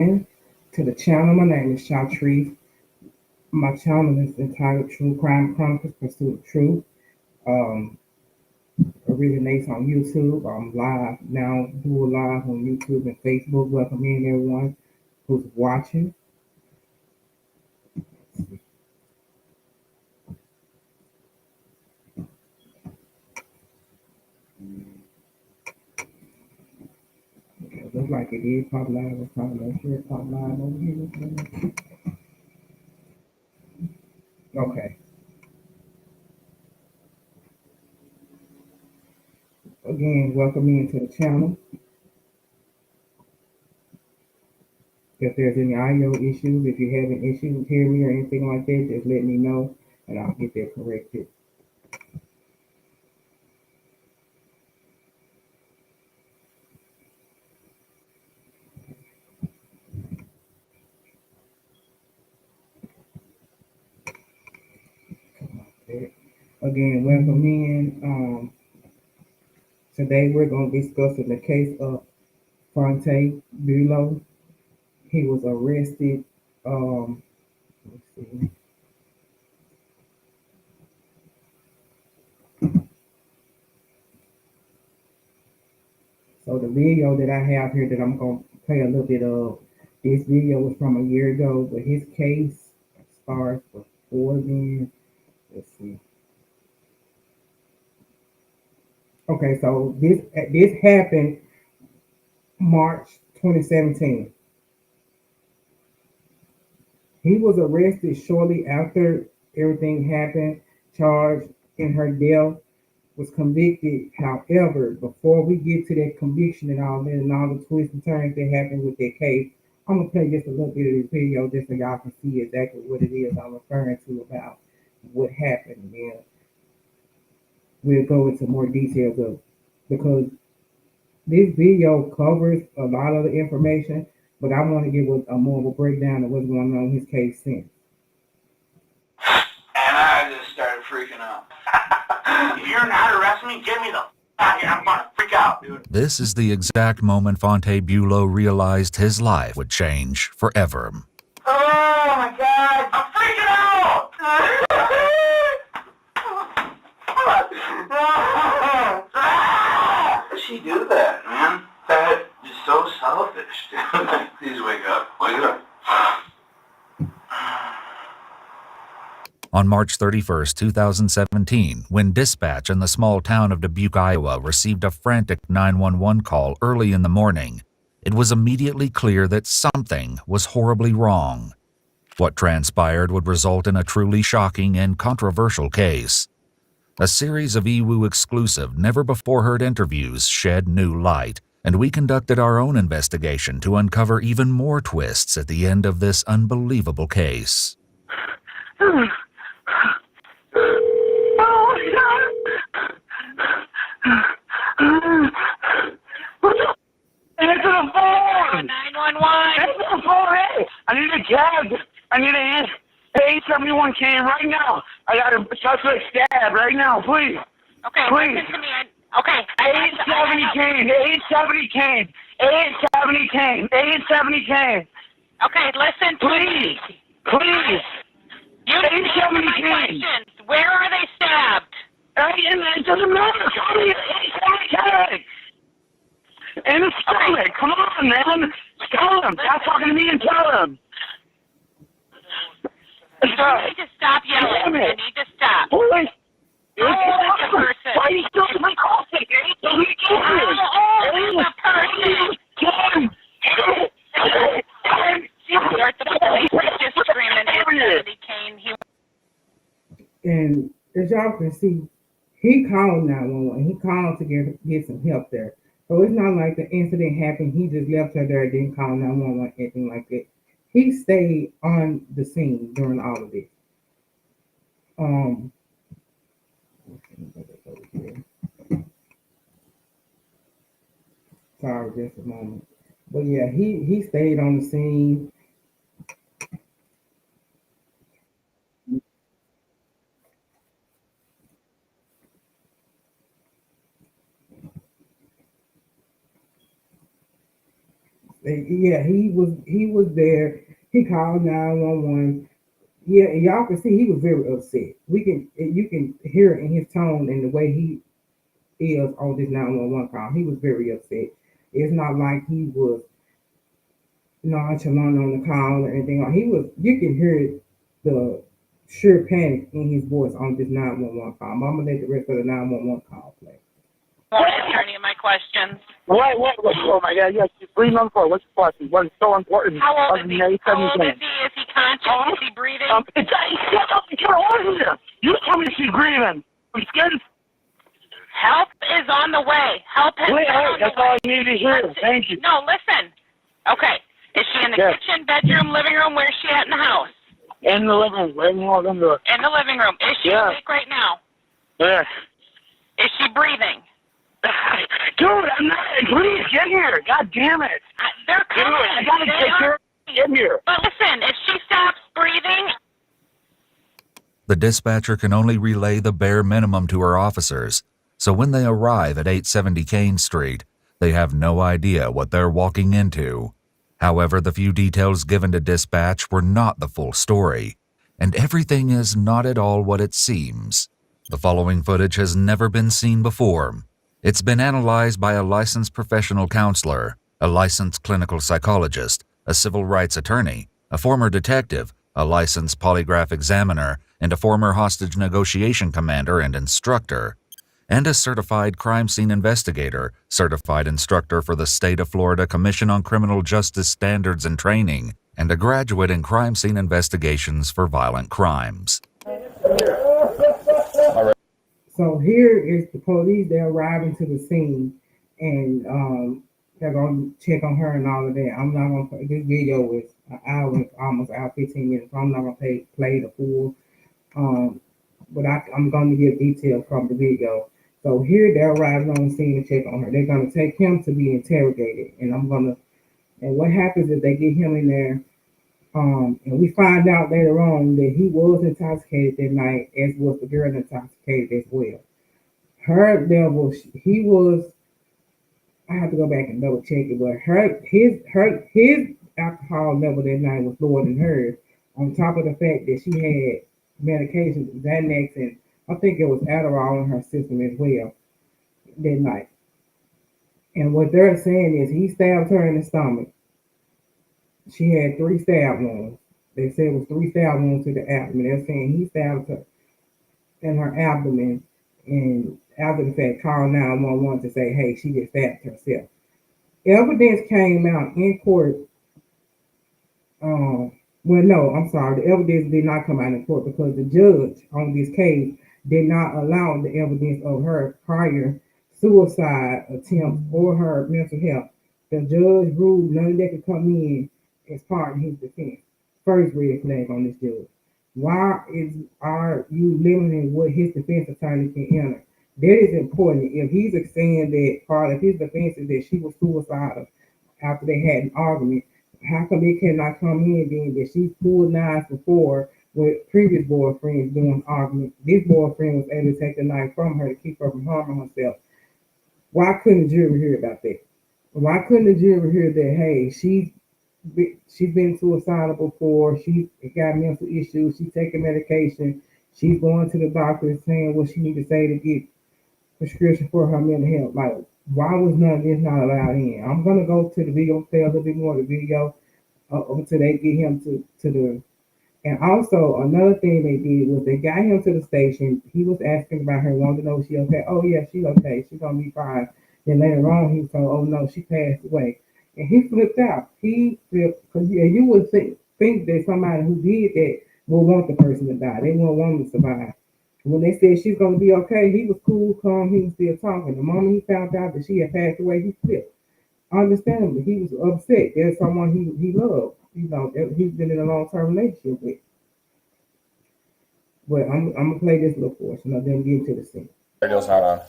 to the channel. My name is Shatrice. My channel is entitled True Crime Chronicles Pursuit of Truth. Um, Originates on YouTube. I'm live now, do a live on YouTube and Facebook. Welcome in everyone who's watching. Okay, looks like it is pop live. I'm trying to make sure it's pop live over here. Okay. Again, welcome in to the channel. If there's any audio issues, if you're having issues hearing me or anything like that, just let me know and I'll get that corrected. Okay. Again, welcome in. Today we're going to be discussing the case of Fontae Buelow. He was arrested. Let's see. So the video that I have here that I'm going to play a little bit of, this video was from a year ago, but his case starts before then. Let's see. Okay, so this happened March 2017. He was arrested shortly after everything happened, charged in her death, was convicted. However, before we get to that conviction and all the twists and turns that happened with that case, I'm gonna play just a little bit of this video just so y'all can see exactly what it is I'm referring to about what happened. And we'll go into more details of because this video covers a lot of the information, but I want to give a more of a breakdown of what's going on in his case since. And I just started freaking out. If you're not arresting me, get me the out here. I'm gonna freak out, dude. This is the exact moment Fontae Buelow realized his life would change forever. Oh my God, I'm freaking out! How does she do that, man? That is so selfish, dude. Please wake up. Wake up. On March 31st, 2017, when dispatch in the small town of Dubuque, Iowa received a frantic 911 call early in the morning, it was immediately clear that something was horribly wrong. What transpired would result in a truly shocking and controversial case. A series of EWU exclusive, never-before-heard interviews shed new light, and we conducted our own investigation to uncover even more twists at the end of this unbelievable case. Answer the phone! 911! Answer the phone! Hey! I need a cab! I need a 871 came right now! I got a suspect stab right now, please! Okay, please! listen to me. Okay. 870 came! 870 came! 870 came! 870 came! Okay, listen to me. Please! Please! You didn't answer my questions. Where are they stabbed? It doesn't matter! Tell me! 870 came! In the stomach! Okay. Come on, man! Tell him! Stop talking to me and tell him! You need to stop yelling. You need to stop. Boy! Who is the person? Why are you still in my coffee? How old is the person? You're the police were just screaming at Andy Kane. And as y'all can see, he called 911. He called to get some help there. So it's not like the incident happened. He just left her there, didn't call 911, anything like that. He stayed on the scene during all of this. Sorry, just a moment. But yeah, he stayed on the scene. Yeah, he was there. He called 911. Yeah, and y'all can see he was very upset. You can hear it in his tone and the way he is on this 911 call. He was very upset. It's not like he was nonchalant on the call or anything. He was. You can hear the sure panic in his voice on this 911 call. I'm gonna let the rest of the 911 call play. Won't answer any of my questions. What? Oh my God! Yes, she's 3 months old. What's the question? What's so important? How old is he? How old is he? Is he conscious? Is he breathing? Shut up! Get on here! You tell me she's breathing. I'm scared. Help is on the way. Help has been on That's the all way. I need to hear. Thank you. No, listen. Okay. Is she in the kitchen, bedroom, living room? Where's she at in the house? In the living room. Right in the living room. In the living room. Is she awake right now? Yeah. Is she breathing? Dude, I'm not. Please get here. God damn it. They're coming. Dude, I gotta take care of her. Get here. But listen, if she stops breathing. The dispatcher can only relay the bare minimum to her officers, so when they arrive at 870 Kane Street, they have no idea what they're walking into. However, the few details given to dispatch were not the full story, and everything is not at all what it seems. The following footage has never been seen before. It's been analyzed by a licensed professional counselor, a licensed clinical psychologist, a civil rights attorney, a former detective, a licensed polygraph examiner, and a former hostage negotiation commander and instructor, and a certified crime scene investigator, certified instructor for the State of Florida Commission on Criminal Justice Standards and Training, and a graduate in crime scene investigations for violent crimes. So here is the police. They're arriving to the scene, and they're going to check on her and all of that. I'm not going to play. This video is an hour, almost hour, 15 minutes. So I'm not going to play the full. But I'm going to give detail from the video. So here they're arriving on the scene to check on her. They're going to take him to be interrogated, and and what happens is they get him in there. And we find out later on that he was intoxicated that night, as was the girl intoxicated as well. Her level, he was. I have to go back and double check it, but his alcohol level that night was lower than hers. On top of the fact that she had medications, Xanax, and I think it was Adderall in her system as well that night. And what they're saying is he stabbed her in the stomach. She had 3 stab wounds. They said it was 3 stab wounds to the abdomen. They're saying he stabbed her in her abdomen, and after the fact, called 911 to say, hey, she just stabbed herself. Evidence came out in court. Well, no, I'm sorry. The evidence did not come out in court because the judge on this case did not allow the evidence of her prior suicide attempt or her mental health. The judge ruled none of that could come in as part of his defense. First red flag on this judge. Why are you limiting what his defense attorney can enter? That is important. If he's saying that part of his defense is that she was suicidal after they had an argument, how come it cannot come in then that she's pulled knives before with previous boyfriends doing arguments? This boyfriend was able to take the knife from her to keep her from harming herself. Why couldn't the jury hear about that? Why couldn't the jury hear that, hey, she's been suicidal before, she got mental issues, she's taking medication, she's going to the doctor saying what she needs to say to get prescription for her mental health? Like, why was none of this not allowed in? I'm gonna go to the video, play a little bit more of the video until they get him to the. And also another thing they did was they got him to the station. He was asking about her, wanted to know if she okay. Oh yeah, she's okay. She's gonna be fine. Then later on, he was told, oh no, she passed away. And he flipped out. He flipped because you would think that somebody who did that would want the person to die. They wouldn't want them to survive. When they said she's gonna be okay, he was cool, calm. He was still talking. The moment he found out that she had passed away, he flipped. Understandably, he was upset. There's someone he loved. You know, he's been in a long-term relationship with. But I'm gonna play this little portion of them getting to the scene. Radio's not on.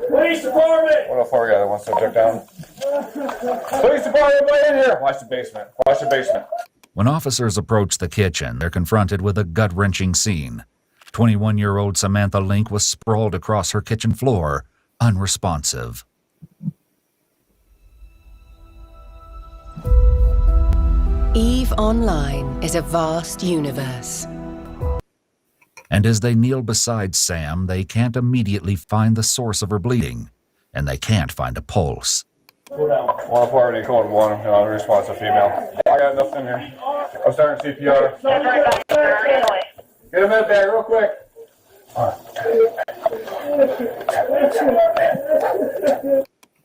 Police department! 104, yeah, that wants to check down. Police department, everybody in here! Watch the basement. Watch the basement. When officers approach the kitchen, they're confronted with a gut-wrenching scene. 21-year-old Samantha Link was sprawled across her kitchen floor, unresponsive. EVE Online is a vast universe. And as they kneel beside Sam, they can't immediately find the source of her bleeding, and they can't find a pulse. One party, code 1, response to female. I got nothing here. I'm starting CPR. Get a med bag real quick.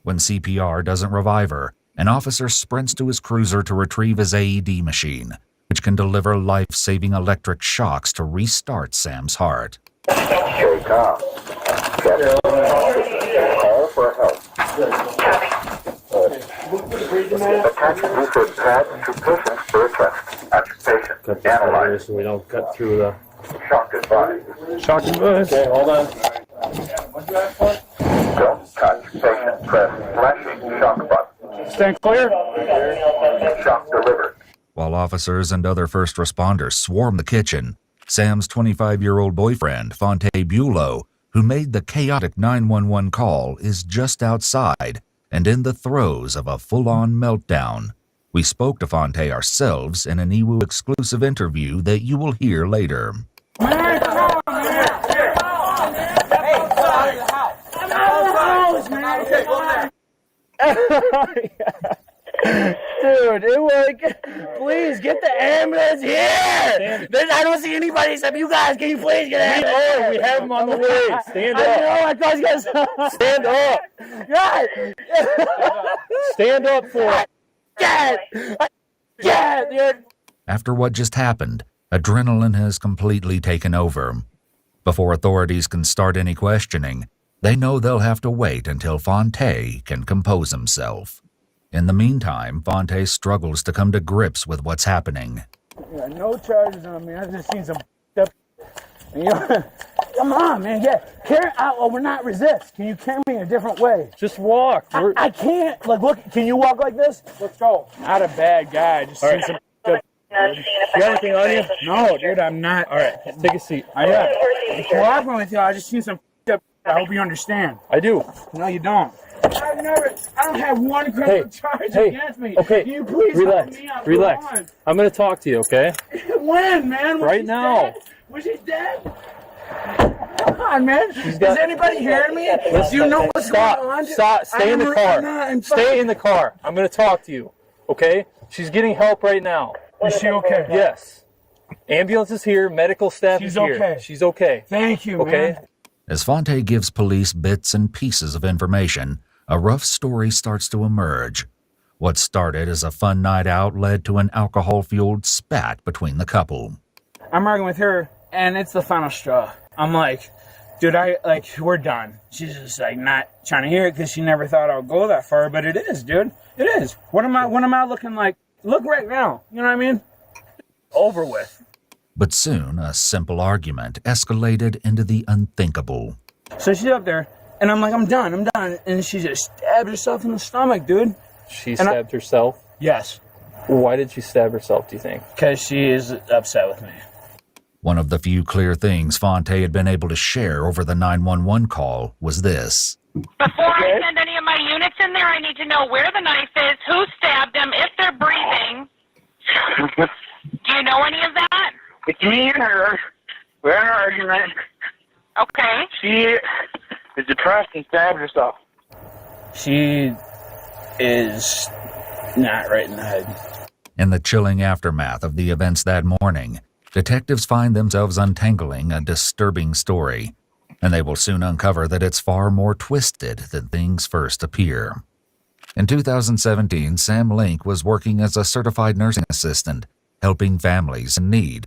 When CPR doesn't revive her, an officer sprints to his cruiser to retrieve his AED machine, which can deliver life-saving electric shocks to restart Sam's heart. Shake off. Call for help. Attention, you should pad to patients for a test. Agitation. Analyze. So we don't cut through the Shock his body. shocking bus. Okay, hold on. Don't touch patient. Press flashing shock button. Stand clear. Shock delivered. While officers and other first responders swarm the kitchen, Sam's 25-year-old boyfriend, Fontae Buelow, who made the chaotic 911 call, is just outside and in the throes of a full-on meltdown. We spoke to Fontae ourselves in an EWU exclusive interview that you will hear later. Dude, it was please get the ambulance here. I don't see anybody except you guys. Can you please get an ambulance? We have them on the way. Stand up. I know. I thought you guys. Stand up. God. Stand up for it. Yeah, dude. After what just happened, adrenaline has completely taken over. Before authorities can start any questioning, they know they'll have to wait until Fontae can compose himself. In the meantime, Fontae struggles to come to grips with what's happening. Yeah, no charges on me. I just seen some stuff. Come on, man. Yeah, carry out. Oh, we're not resist. Can you carry me a different way? Just walk. I can't. Like, look. Can you walk like this? Let's go. Not a bad guy. Just seen some stuff. You got anything on you? No, dude. I'm not. All right. Take a seat. I am. I'm cooperating with you. I just seen some stuff. I hope you understand. I do. No, you don't. I don't have one criminal charge against me. Okay, can you please relax. Relax. I'm gonna talk to you, okay? When, man? Right now. Was she dead? Come on, man. Is anybody hearing me? Do you know what's going on? Stop. Stay in the car. Stay in the car. I'm gonna talk to you, okay? She's getting help right now. Is she okay? Yes. Ambulance is here. Medical staff is here. She's okay. She's okay. Thank you, man. As Fontae gives police bits and pieces of information, a rough story starts to emerge. What started as a fun night out led to an alcohol-fueled spat between the couple. I'm arguing with her, and it's the final straw. I'm like, dude, we're done. She's just like not trying to hear it because she never thought I would go that far, but it is, dude. It is. What am I looking like? Look right now. You know what I mean? Over with. But soon, a simple argument escalated into the unthinkable. So she's up there, and I'm like, I'm done. And she just stabbed herself in the stomach, dude. She stabbed herself? Yes. Why did she stab herself, do you think? Because she is upset with me. One of the few clear things Fontae had been able to share over the 911 call was this. Before I send any of my units in there, I need to know where the knife is, who stabbed them, if they're breathing. Do you know any of that? It's me and her. We're in an argument. Okay. She is depressed and stabbed herself. She is not right in the head. In the chilling aftermath of the events that morning, detectives find themselves untangling a disturbing story, and they will soon uncover that it's far more twisted than things first appear. In 2017, Sam Link was working as a certified nursing assistant, helping families in need.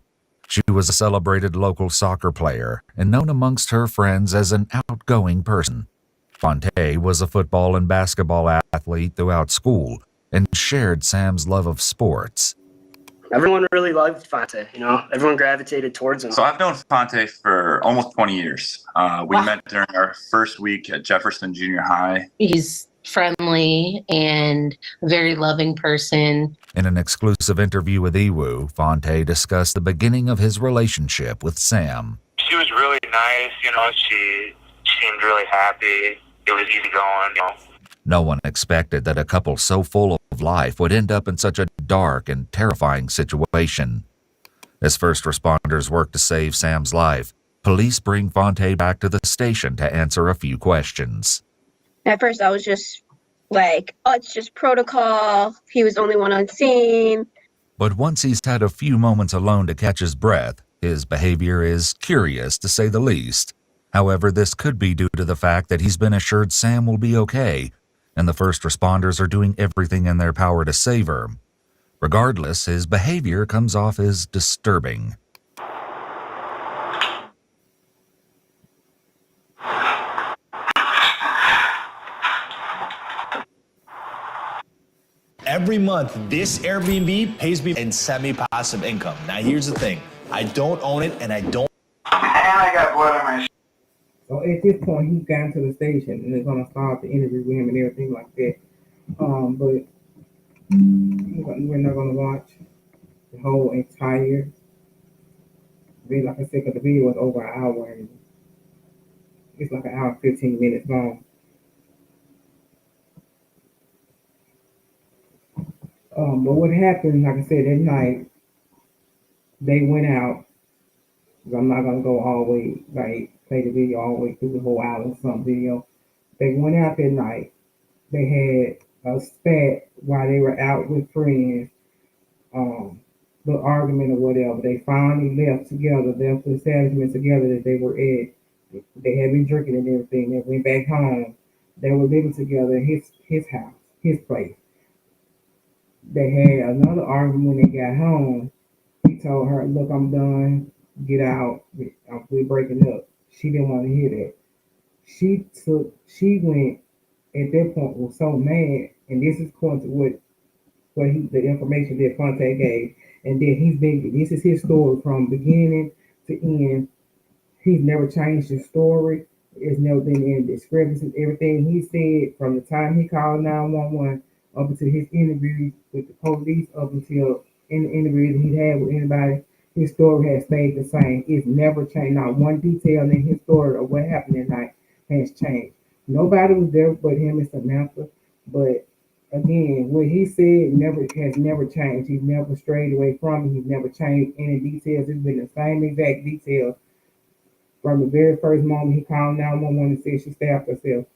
She was a celebrated local soccer player and known amongst her friends as an outgoing person. Fontae was a football and basketball athlete throughout school and shared Sam's love of sports. Everyone really loved Fontae, everyone gravitated towards him. So I've known Fontae for almost 20 years. We met during our first week at Jefferson Junior High. He's friendly and a very loving person. In an exclusive interview with EWU, Fontae discussed the beginning of his relationship with Sam. She was really nice, she seemed really happy. It was easy going, No one expected that a couple so full of life would end up in such a dark and terrifying situation. As first responders work to save Sam's life, police bring Fontae back to the station to answer a few questions. At first, I was just like, oh, it's just protocol. He was the only one on scene. But once he's had a few moments alone to catch his breath, his behavior is curious to say the least. However, this could be due to the fact that he's been assured Sam will be okay, and the first responders are doing everything in their power to save her. Regardless, his behavior comes off as disturbing. Every month, this Airbnb pays me in semi-passive income. Now, here's the thing. I don't own it, and I don't... And I got blood on my... So at this point, he's gotten to the station, and they're going to start the interview with him and everything like that. But we're not going to watch the whole entire video. Like I said, because the video was over an hour, and it's like an hour and 15 minutes long. But what happened, like I said, that night, they went out. I'm not going to go all the way, like, play the video all the way through the whole hour or some video. They went out that night. They had a spat while they were out with friends, the argument or whatever. They finally left together, left the establishment together that they were at. They had been drinking and everything. They went back home. They were living together at his house, his place. They had another argument when they got home. He told her, look, I'm done. Get out. We're breaking up. She didn't want to hear that. She went, at that point, was so mad, and this is according to the information that Fontae gave, and then this is his story from beginning to end. He's never changed his story. There's never been any discrepancies. Everything he said from the time he called 911 up until his interviews with the police, up until any interview that he had with anybody, his story has stayed the same. It's never changed. Not one detail in his story of what happened that night has changed. Nobody was there but him and Samantha. But again, what he said has never changed. He's never strayed away from it. He's never changed any details. It's been the same exact details from the very first moment he called 911 and said she stabbed herself.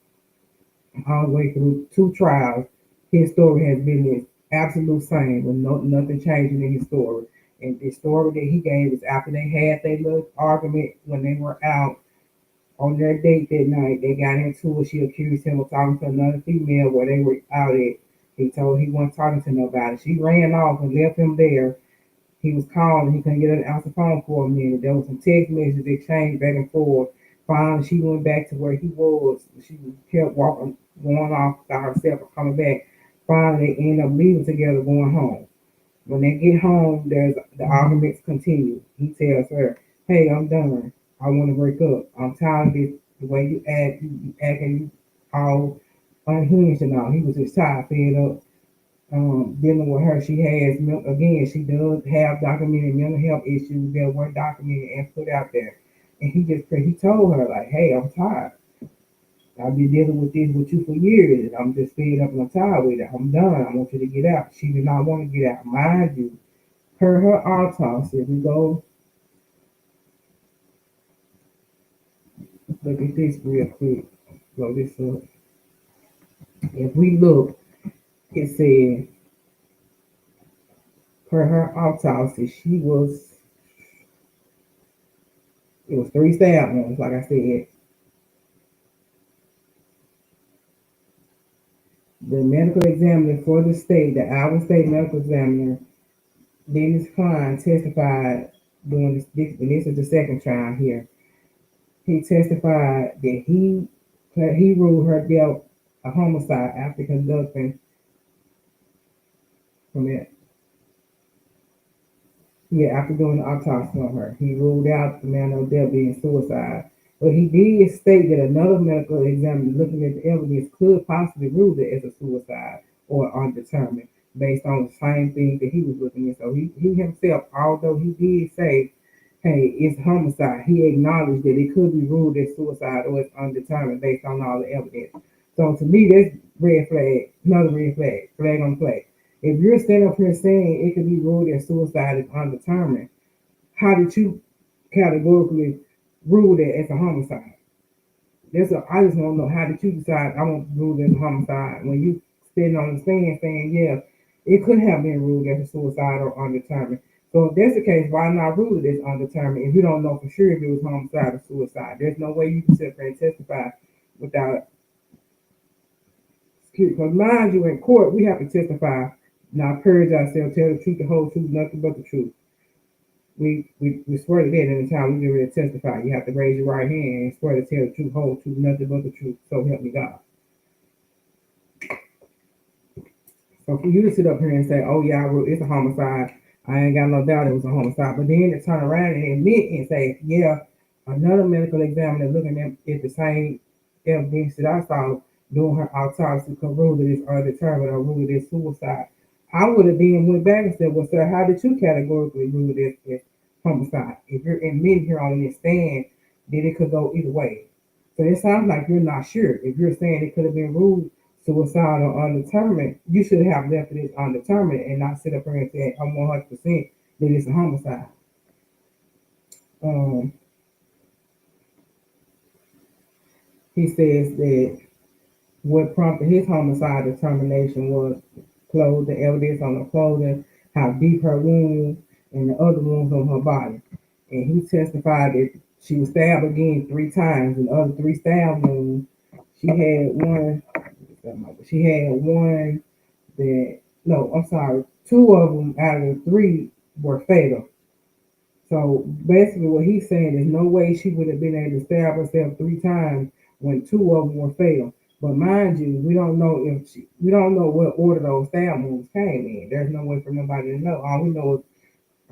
All the way through 2 trials, his story has been the absolute same, with nothing changing in his story. And the story that he gave is after they had their little argument when they were out on their date that night. They got into it. She accused him of talking to another female where they were out at. He told he wasn't talking to nobody. She ran off and left him there. He was calling. He couldn't get an answer phone for a minute. There was some text messages exchanged back and forth. Finally, she went back to where he was. She kept walking, going off by herself and coming back. Finally, they ended up leaving together, going home. When they get home, the arguments continue. He tells her, hey, I'm done. I want to break up. I'm tired of this, the way you act. You acting all unhinged and all. He was just tired, fed up. Dealing with her. She does have documented mental health issues that were documented and put out there. And he told her, like, hey, I'm tired. I've been dealing with this with you for years. And I'm just fed up and I'm tired with it. I'm done. I want you to get out. She did not want to get out. Mind you, her autopsy, if we go look at this real quick. Blow this up. If we look, it said her autopsy, it was 3 stab wounds, like I said. The medical examiner for the state, the Iowa State medical examiner, Dennis Klein, testified during this is the second trial here. He testified that he ruled her death a homicide after conducting after doing the autopsy on her. He ruled out the manner of death being suicide. But he did state that another medical examiner looking at the evidence could possibly rule it as a suicide or undetermined based on the same thing that he was looking at. So he himself, although he did say, hey, it's homicide, he acknowledged that it could be ruled as suicide or it's undetermined based on all the evidence. So to me, that's red flag, another red flag, flag on flag. If you're standing up here saying it could be ruled as suicide is undetermined, how did you categorically rule that as a homicide? I just want to know, how did you decide I want to rule it as a homicide when you standing on the stand saying, yeah, it could have been ruled as a suicide or undetermined. So if that's the case, why not rule it as undetermined if you don't know for sure if it was homicide or suicide? There's no way you can sit there and testify without. Because mind you, in court, we have to testify, not purge ourselves, tell the truth, the whole truth, nothing but the truth. We swear to that in the time we get ready to testify. You have to raise your right hand and swear to tell the truth, whole truth, nothing but the truth. So help me God. So for you to sit up here and say, oh yeah, it's a homicide, I ain't got no doubt it was a homicide. But then to turn around and admit and say, yeah, another medical examiner looking at the same evidence that I saw doing her autopsy could rule it is undetermined or rule it is suicide. I would have then went back and said, well, sir, how did you categorically rule this as homicide? If you're admitting here on this stand, then it could go either way. So it sounds like you're not sure. If you're saying it could have been ruled suicide or undetermined, you should have left it as undetermined and not sit up here and say, I'm 100% that it's a homicide. He says that what prompted his homicide determination was clothes, the evidence on the clothing, how deep her wound, and the other wounds on her body. And he testified that she was stabbed again 3 times, and the other 3 stab wounds, she had one that, no, I'm sorry, 2 of them out of the 3 were fatal. So basically what he's saying is no way she would have been able to stab herself 3 times when 2 of them were fatal. But mind you, we don't know what order those stab wounds came in. There's no way for nobody to know. All we know is,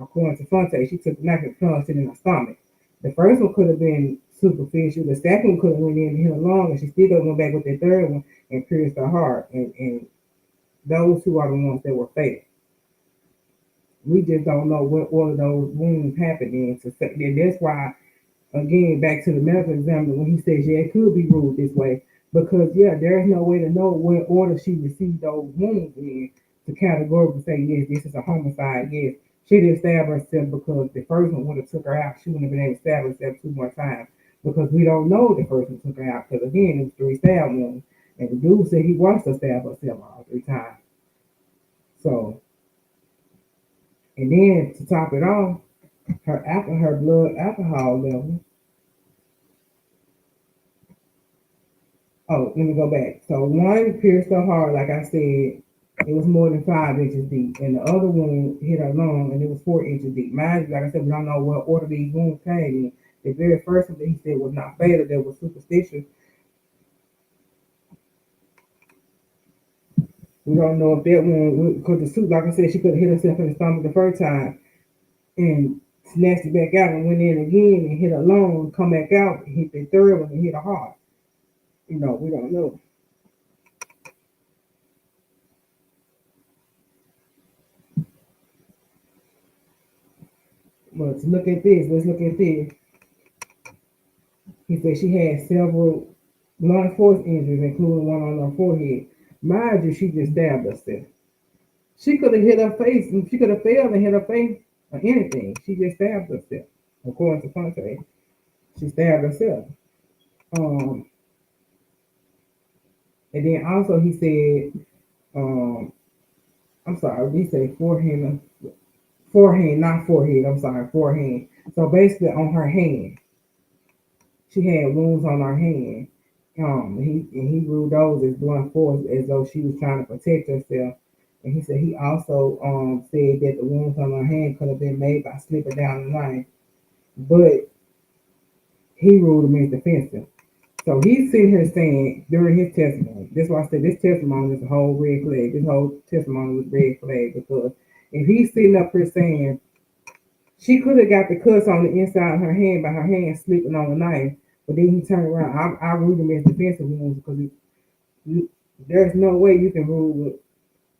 according to Fontae, she took the knife and plunged it in her stomach. The first one could have been superficial. The second one could have went in and hit her lung, and she still went back with the third one and pierced her heart. And those 2 are the ones that were fatal. We just don't know what order those wounds happened in. So that's why, again, back to the medical examiner when he says, yeah, it could be ruled this way. Because, yeah, there's no way to know what order she received those wounds in to categorically say, yes, this is a homicide. Yes, she didn't stab herself because the first one would have took her out. She wouldn't have been able to stab herself 2 more times. Because we don't know the first one took her out. Because, again, it was 3 stab wounds. And the dude said he wants to stab herself all 3 times. So, and then to top it off, her blood alcohol level. Oh, let me go back. So one pierced her heart, like I said, it was more than 5 inches deep, and the other one hit her lung, and it was 4 inches deep. Mind you, like I said, we don't know what order these wounds came in. The very first one that he said was not fatal, that was superstitious. We don't know if that one, because the suit, like I said, she could have hit herself in the stomach the first time and snatched it back out and went in again and hit her lung, come back out, and hit the third one and hit her heart. We don't know. But let's look at this. He said she had several blunt force injuries, including one on her forehead. Mind you, she just stabbed herself. She could have hit her face, and she could have failed and hit her face or anything. She just stabbed herself. According to Fontae, she stabbed herself. And then also he said, I'm sorry, he said forehand, not forehead. I'm sorry, forehand. So basically on her hand, she had wounds on her hand. He ruled those as blunt force, as though she was trying to protect herself. And he said he also said that the wounds on her hand could have been made by slipping down the line, but he ruled them as defensive. So he's sitting here saying during his testimony, that's why I said this testimony is a whole red flag. This whole testimony was red flag, because if he's sitting up here saying she could have got the cuts on the inside of her hand by her hand slipping on the knife, but then he turned around, I ruled them as defensive wounds, because there's no way you can rule with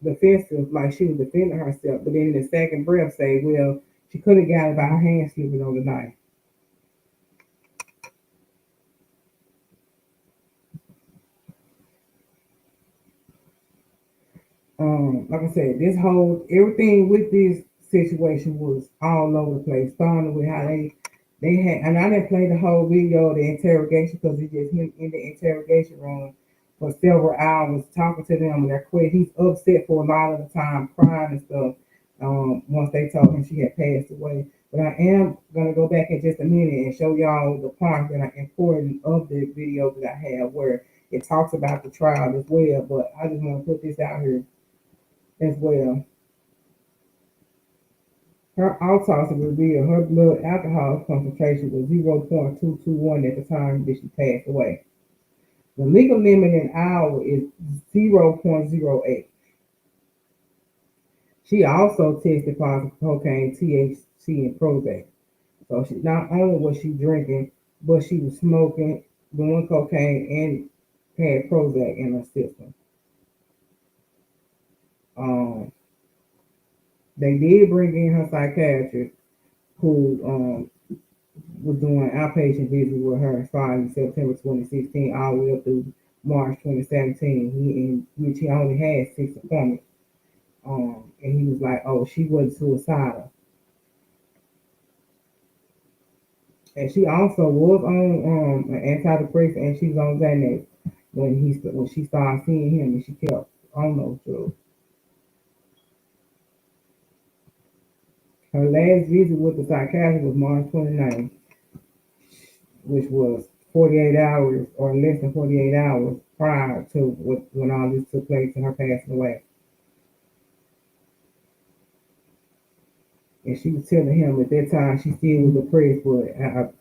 defensive like she was defending herself, but then in the second breath say, well, she could have got it by her hand slipping on the knife. Like I said, everything with this situation was all over the place. Starting with how they had, and I didn't play the whole video of the interrogation because it's just him in the interrogation room for several hours talking to them, and they're quit. He's upset for a lot of the time, crying and stuff. Once they told him she had passed away, but I am gonna go back in just a minute and show y'all the parts that are important of the video that I have where it talks about the trial as well. But I just want to put this out here as well. Her autopsy revealed her blood alcohol concentration was 0.221 at the time that she passed away. The legal limit in hour is 0.08. She also tested positive for cocaine, THC, and Prozac. So she not only was she drinking, but she was smoking, doing cocaine, and had Prozac in her system. They did bring in her psychiatrist, who was doing outpatient visits with her starting September 2016 all the way up through March 2017. In which he only had 6 appointments. And he was like, "Oh, she wasn't suicidal." And she also was on an antidepressant, and she was on Xanax when she started seeing him, and she kept on those drugs. Her last visit with the psychiatrist was March 29th, which was 48 hours or less than 48 hours prior to when all this took place and her passing away. And she was telling him at that time she still was depressed, but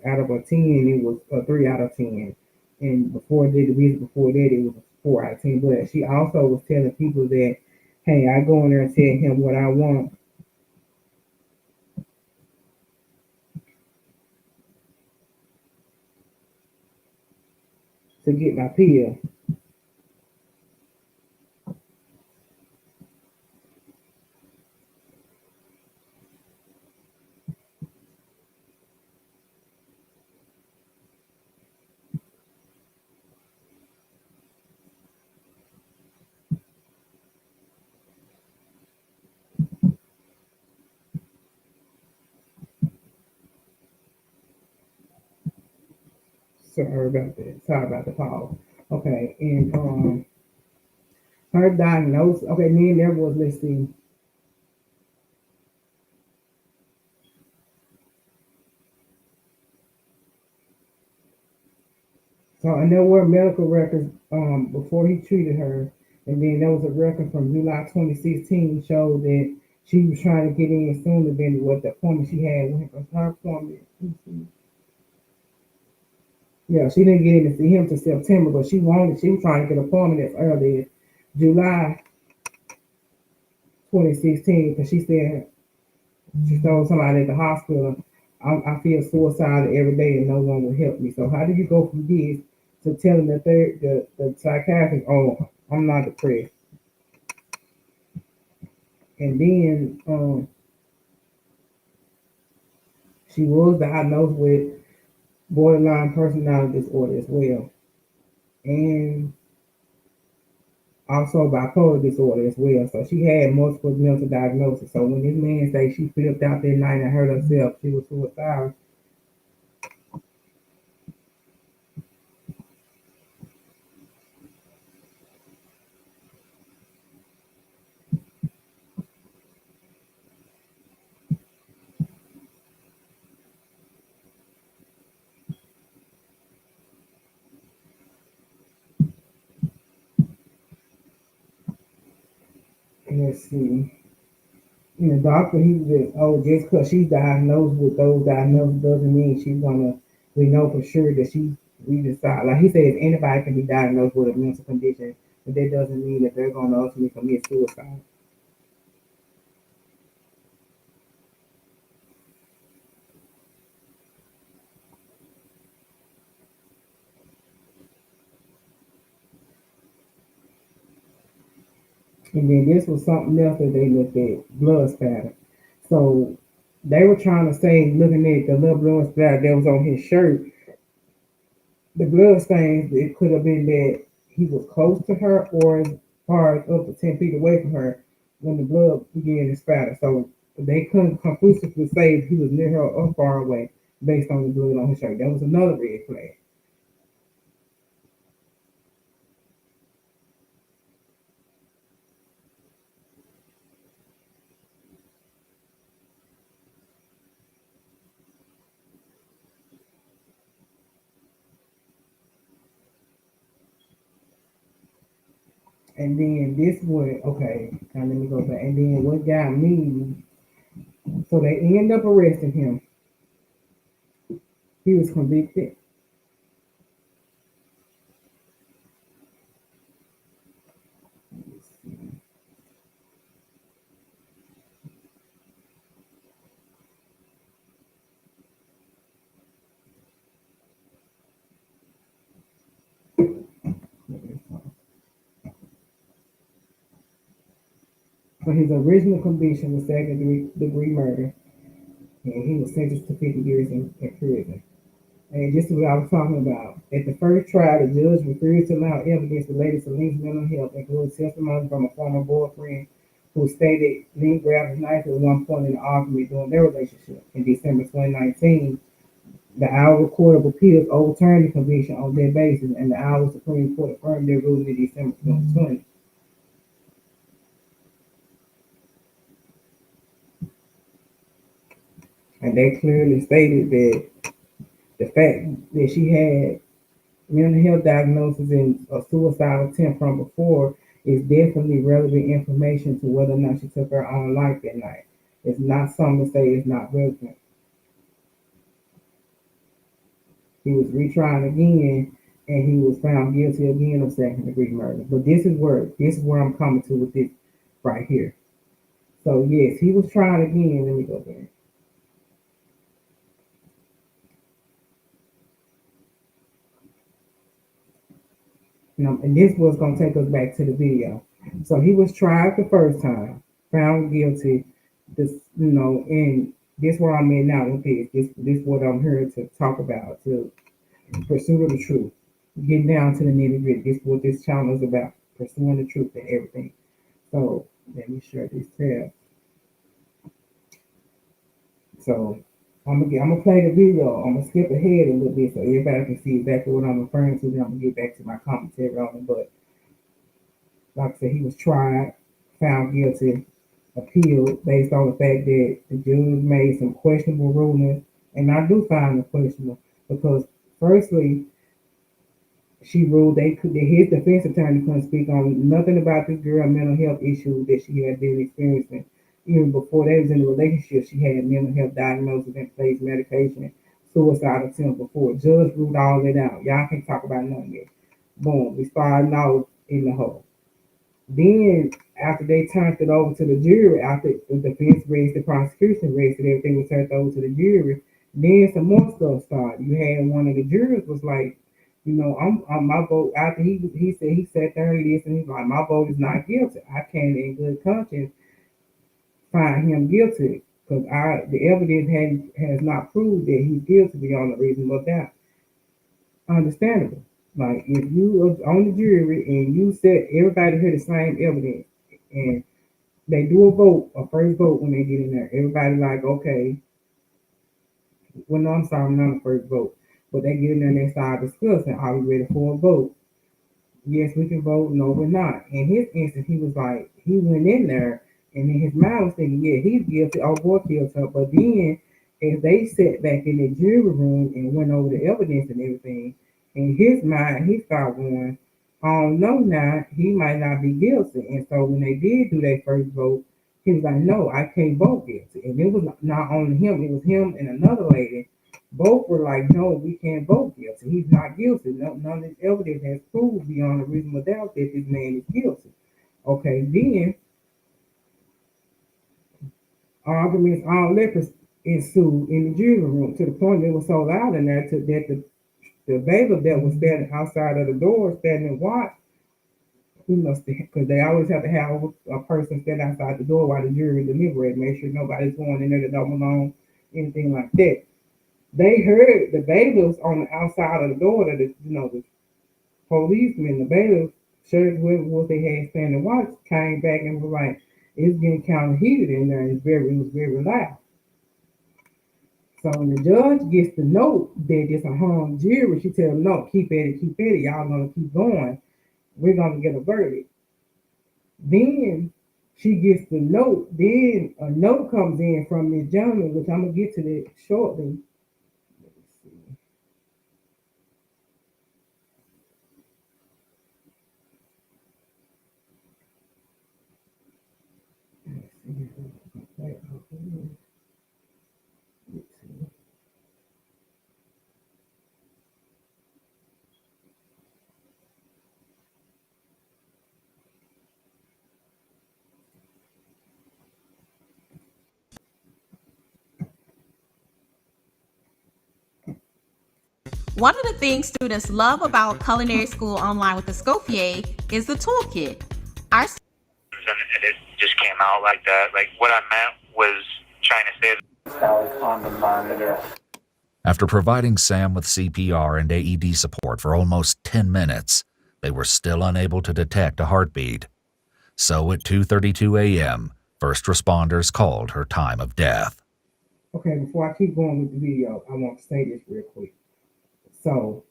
out of a 10, it was a 3 out of 10. And before the visit before that, it was a 4 out of 10. But she also was telling people that, hey, I go in there and tell him what I want. To get my pill. Sorry about that. Sorry about the pause. Okay, and her diagnosis. Okay, then there was, let's see. So, and there were medical records before he treated her, and then there was a record from July 2016 showed that she was trying to get in sooner than what the appointment she had with him. Her appointment. Yeah, she didn't get in to see him till September, but she was trying to get an appointment as early as July 2016 because she said she told somebody at the hospital, I feel suicidal every day and no one will help me. So how do you go from this to telling the psychiatrist, oh, I'm not depressed? And then she was diagnosed with borderline personality disorder as well, and also bipolar disorder as well. So she had multiple mental diagnoses. So when this man say she flipped out that night and hurt herself, she was suicidal. Let's see. And the doctor, he was just, oh, just because she's diagnosed with those diagnoses doesn't mean we know for sure that we decide. Like he said, anybody can be diagnosed with a mental condition, but that doesn't mean that they're going to ultimately commit suicide. And then this was something else that they looked at, blood spatter. So they were trying to say, looking at the little blood spatter that was on his shirt, the blood stains, it could have been that he was close to her or cars up to 10 feet away from her when the blood began to spatter. So they couldn't conclusively say if he was near her or far away based on the blood on his shirt. That was another red flag. And then this would, okay, now let me go back. And then what got me, so they end up arresting him. He was convicted. So his original conviction was second-degree murder, and he was sentenced to 50 years in prison. And just what I was talking about, at the first trial, the judge refused to allow evidence related to Link's mental health, including testimony from a former boyfriend who stated Link grabbed his knife at one point in the argument during their relationship. In December 2019, the Iowa Court of Appeals overturned the conviction on that basis, and the Iowa Supreme Court affirmed their ruling in December 2020. And they clearly stated that the fact that she had mental health diagnosis and a suicidal attempt from before is definitely relevant information to whether or not she took her own life that night. It's not something to say it's not relevant. He was retried again, and he was found guilty again of second-degree murder. But this is where I'm coming to with this right here. So yes, he was tried again. Let me go there. And this was going to take us back to the video. So he was tried the first time, found guilty. And this where I'm in now with this. This what I'm here to talk about, to pursue the truth, getting down to the nitty gritty. This is what this channel is about, pursuing the truth and everything. So let me share this tab. So I'm gonna play the video. I'm gonna skip ahead a little bit so everybody can see exactly what I'm referring to. Then I'm gonna get back to my commentary on it. But like I said, he was tried, found guilty, appealed based on the fact that the judge made some questionable rulings, and I do find them questionable because, firstly, she ruled that his defense attorney couldn't speak on nothing about this girl's mental health issue that she had been experiencing. Even before they was in a relationship, she had mental health diagnosis in place, medication, suicide attempt before. Judge ruled all that out. Y'all can't talk about none of it. Boom, we started out in the hole. Then, after they turned it over to the jury, after the defense raised, the prosecution raised, and everything was turned over to the jury, then some more stuff started. You had one of the jurors was like, I'm my vote. After he sat there and listened, he's like, my vote is not guilty. I can't, in good conscience, find him guilty because the evidence has not proved that he's guilty beyond a reasonable doubt. Understandable. Like if you was on the jury and you said everybody heard the same evidence and they do a first vote when they get in there, everybody like, okay, well, no, I'm sorry, I'm not a first vote, but they get in there and they start discussing, are we ready for a vote? Yes, we can vote, no, we're not. In his instance, he was like, he went in there and in his mind was thinking, yeah, he's guilty, oh boy, guilty, but then as they sat back in the jury room and went over the evidence and everything, in his mind, he started going, oh no, now he might not be guilty. And so when they did do their first vote, he was like, no, I can't vote guilty. And it was not only him, it was him and another lady. Both were like, no, we can't vote guilty. He's not guilty. None of this evidence has proved beyond a reasonable doubt that this man is guilty. Okay, then arguments all that ensued in the jury room to the point that it was so loud in there that the bailiff that was standing outside of the door, standing and watch, because they always have to have a person stand outside the door while the jury deliberate, make sure nobody's going in there that don't belong, anything like that. They heard the bailiffs on the outside of the door, the policemen, the bailiffs showed what they had standing watch, came back and was like, it's getting kind of heated in there. It was very loud. So when the judge gets the note that it's a hung jury, she tells them, no, keep at it. Y'all gonna keep going. We're gonna get a verdict. Then she gets the note. Then a note comes in from Miss Jones, which I'm gonna get to that shortly. One of the things students love about culinary school online with Escoffier is the toolkit. And it just came out like that. Like what I meant was trying to say On the monitor. After providing Sam with CPR and AED support for almost 10 minutes, they were still unable to detect a heartbeat. So at 2:32 a.m., first responders called her time of death. Okay, before I keep going with the video, I want to say this real quick. So,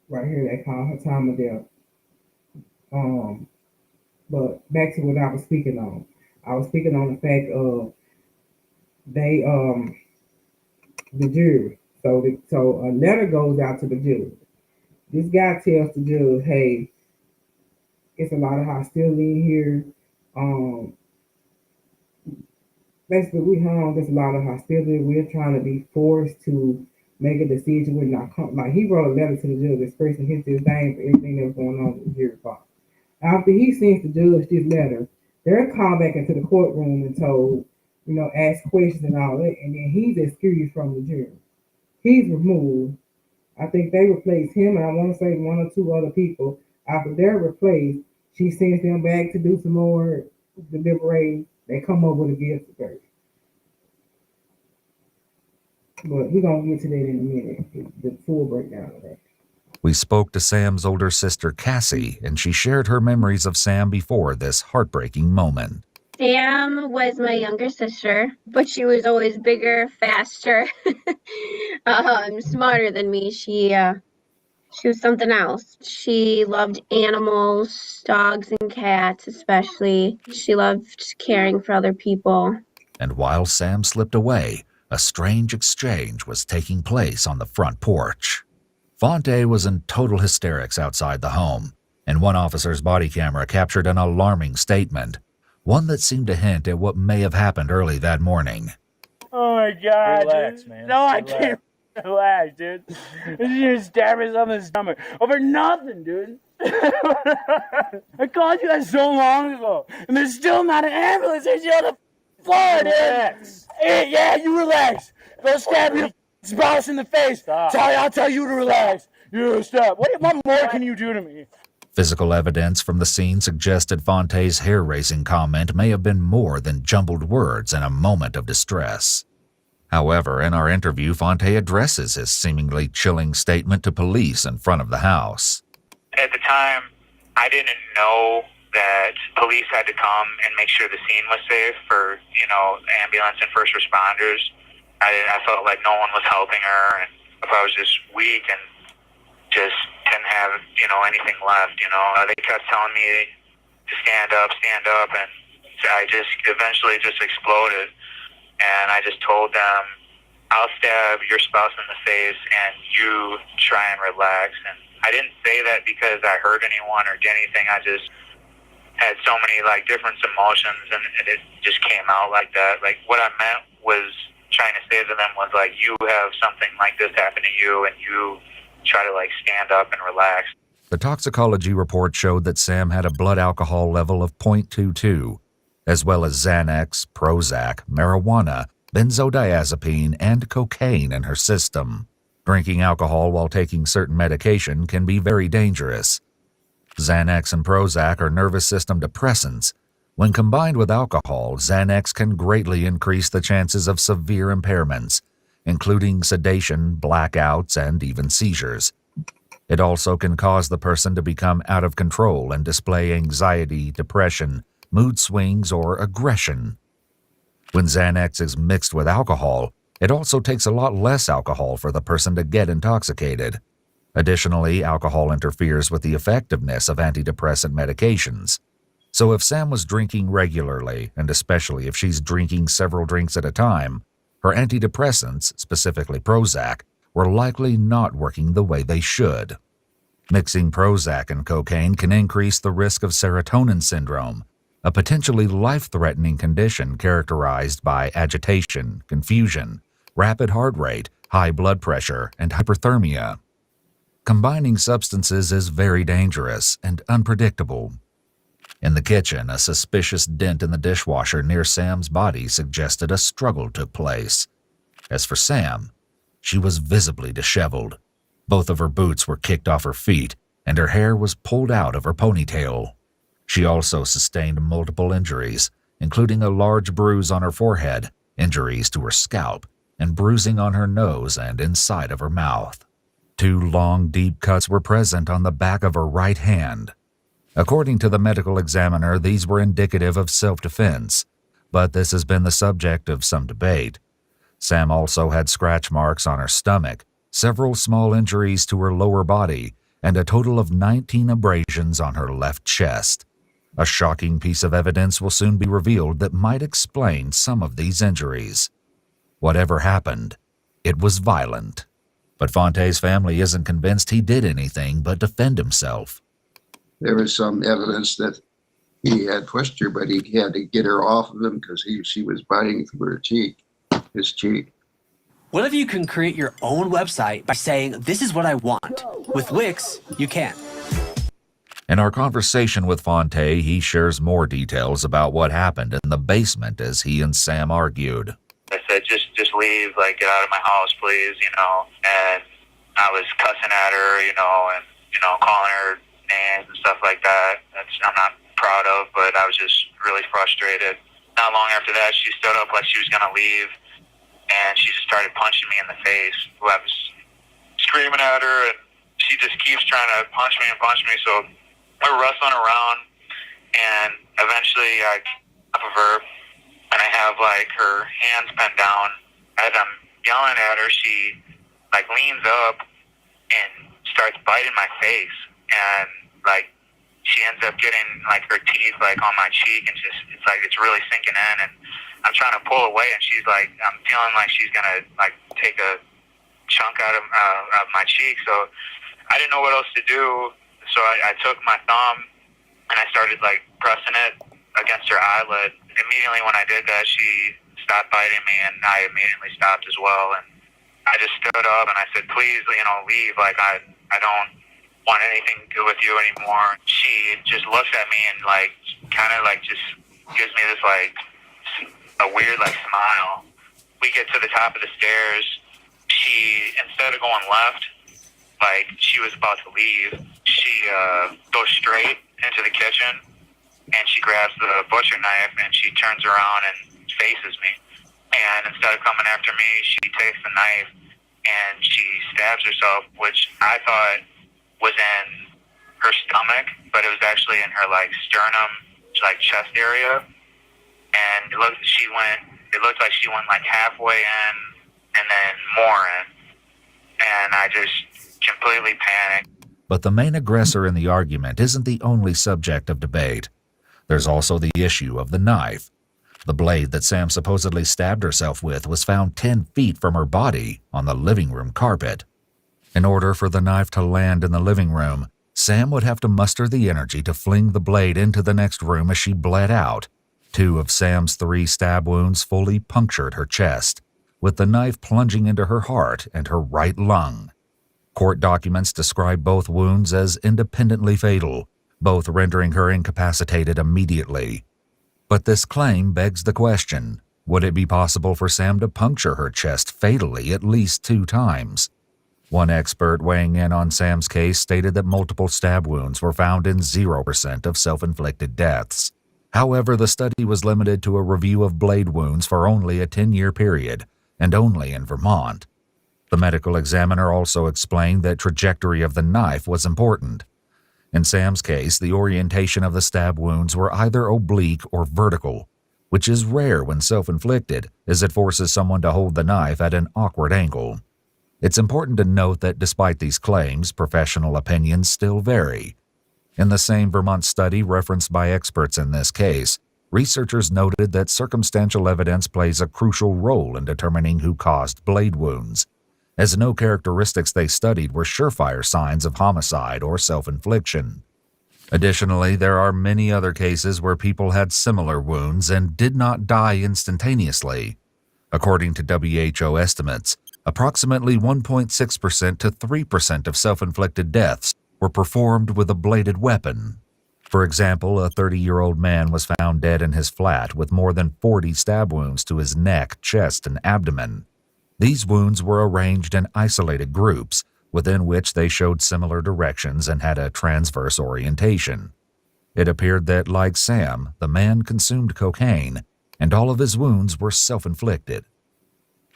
right here, they call her time of death. But back to what I was speaking on. I was speaking on the fact of the jury. So a letter goes out to the jury. This guy tells the judge, hey, it's a lot of hostility here. Basically, there's a lot of hostility. We're trying to be forced to make a decision. We're not like he wrote a letter to the judge expressing his disdain for everything that was going on with the jury box. After he sends the judge this letter, they're called back into the courtroom and told, ask questions and all that, and then he's excused from the jury. He's removed. I think they replaced him, and I want to say one or two other people. After they're replaced, she sends them back to do some more deliberating. They come up with a guilty verdict. But we're going to get to that in a minute, the full breakdown of that. We spoke to Sam's older sister, Cassie, and she shared her memories of Sam before this heartbreaking moment. Sam was my younger sister, but she was always bigger, faster, smarter than me. She was something else. She loved animals, dogs and cats especially. She loved caring for other people. And while Sam slipped away, a strange exchange was taking place on the front porch. Fontae was in total hysterics outside the home, and one officer's body camera captured an alarming statement, one that seemed to hint at what may have happened early that morning. Oh my God, Relax, dude. man. No, I Relax. can't relax, dude. She just stabbed herself in the stomach over nothing, dude. I called you guys so long ago, and there's still not an ambulance. There's on the floor, dude. Relax. Hey, yeah, you relax. Go stab your spouse in the face. Stop. I'll tell you to relax. You stop. What more can you do to me? Physical evidence from the scene suggested Fontae's hair-raising comment may have been more than jumbled words in a moment of distress. However, in our interview, Fontae addresses his seemingly chilling statement to police in front of the house. at the time, I didn't know that police had to come and make sure the scene was safe for, ambulance and first responders. I felt like no one was helping her, and if I was just weak and just didn't have, anything left, they kept telling me to stand up, and I just eventually just exploded, and I just told them, I'll stab your spouse in the face and you try and relax. And I didn't say that because I hurt anyone or did anything. I just had so many different emotions, and it just came out like that. What I meant was trying to say to them was you have something like this happen to you and you try to stand up and relax. The toxicology report showed that Sam had a blood alcohol level of 0.22, as well as Xanax, Prozac, marijuana, benzodiazepine, and cocaine in her system. Drinking alcohol while taking certain medication can be very dangerous. Xanax and Prozac are nervous system depressants. When combined with alcohol, Xanax can greatly increase the chances of severe impairments, including sedation, blackouts, and even seizures. It also can cause the person to become out of control and display anxiety, depression, mood swings, or aggression. When Xanax is mixed with alcohol, it also takes a lot less alcohol for the person to get intoxicated. Additionally, alcohol interferes with the effectiveness of antidepressant medications. So if Sam was drinking regularly, and especially if she's drinking several drinks at a time, her antidepressants, specifically Prozac, were likely not working the way they should. Mixing Prozac and cocaine can increase the risk of serotonin syndrome, a potentially life-threatening condition characterized by agitation, confusion, rapid heart rate, high blood pressure, and hyperthermia. Combining substances is very dangerous and unpredictable. In the kitchen, a suspicious dent in the dishwasher near Sam's body suggested a struggle took place. As for Sam, she was visibly disheveled. Both of her boots were kicked off her feet, and her hair was pulled out of her ponytail. She also sustained multiple injuries, including a large bruise on her forehead, injuries to her scalp, and bruising on her nose and inside of her mouth. 2 long, deep cuts were present on the back of her right hand. According to the medical examiner, these were indicative of self-defense, but this has been the subject of some debate. Sam also had scratch marks on her stomach, several small injuries to her lower body, and a total of 19 abrasions on her left chest. A shocking piece of evidence will soon be revealed that might explain some of these injuries. Whatever happened, it was violent. But Fontae's family isn't convinced he did anything but defend himself. There was some evidence that he had pushed her, but he had to get her off of him because she was biting through her cheek, his cheek. What if you can create your own website by saying, "This is what I want"? With Wix, you can. In our conversation with Fontae, he shares more details about what happened in the basement as he and Sam argued. I said, just leave, like, get out of my house, please, and I was cussing at her, and, calling her names and stuff like that. I'm not proud of, but I was just really frustrated. Not long after that, she stood up like she was going to leave, and she just started punching me in the face. I was screaming at her, and she just keeps trying to punch me, so we're wrestling around, and eventually I get off of her, and I have, like, her hands bent down. As I'm yelling at her, she, like, leans up and starts biting my face, and, like, she ends up getting, like, her teeth, like, on my cheek, and just, it's like, it's really sinking in, and I'm trying to pull away, and she's like, I'm feeling like she's gonna, like, take a chunk out of my cheek, so I didn't know what else to do, so I took my thumb, and I started, like, pressing it against her eyelid. Immediately when I did that, she stopped biting me, and I immediately stopped as well, and I just stood up, and I said, please, leave, like, I don't want anything to do with you anymore. She just looks at me and, like, kind of, like, just gives me this, like, a weird, like, smile. We get to the top of the stairs. She, instead of going left, like, she was about to leave, she goes straight into the kitchen, and she grabs the butcher knife, and she turns around and faces me. And instead of coming after me, she takes the knife, and she stabs herself, which I thought was in her stomach, but it was actually in her, like, sternum, like, chest area. And it looked like she went, like, halfway in, and then more in. And I just completely panicked. But the main aggressor in the argument isn't the only subject of debate. There's also the issue of the knife. The blade that Sam supposedly stabbed herself with was found 10 feet from her body on the living room carpet. In order for the knife to land in the living room, Sam would have to muster the energy to fling the blade into the next room as she bled out. 2 of Sam's 3 stab wounds fully punctured her chest, with the knife plunging into her heart and her right lung. Court documents describe both wounds as independently fatal, both rendering her incapacitated immediately. But this claim begs the question, would it be possible for Sam to puncture her chest fatally at least 2 times? One expert weighing in on Sam's case stated that multiple stab wounds were found in 0% of self-inflicted deaths. However, the study was limited to a review of blade wounds for only a 10-year period, and only in Vermont. The The medical examiner also explained that trajectory of the knife was important. In Sam's case, the orientation of the stab wounds were either oblique or vertical, which is rare when self-inflicted, as it forces someone to hold the knife at an awkward angle. It's important to note that despite these claims, professional opinions still vary. In the same Vermont study referenced by experts in this case, researchers noted that circumstantial evidence plays a crucial role in determining who caused blade wounds, as no characteristics they studied were surefire signs of homicide or self-infliction. Additionally, there are many other cases where people had similar wounds and did not die instantaneously. According to WHO estimates, approximately 1.6% to 3% of self-inflicted deaths were performed with a bladed weapon. For example, a 30-year-old man was found dead in his flat with more than 40 stab wounds to his neck, chest, and abdomen. These wounds were arranged in isolated groups, within which they showed similar directions and had a transverse orientation. It appeared that, like Sam, the man consumed cocaine, and all of his wounds were self-inflicted.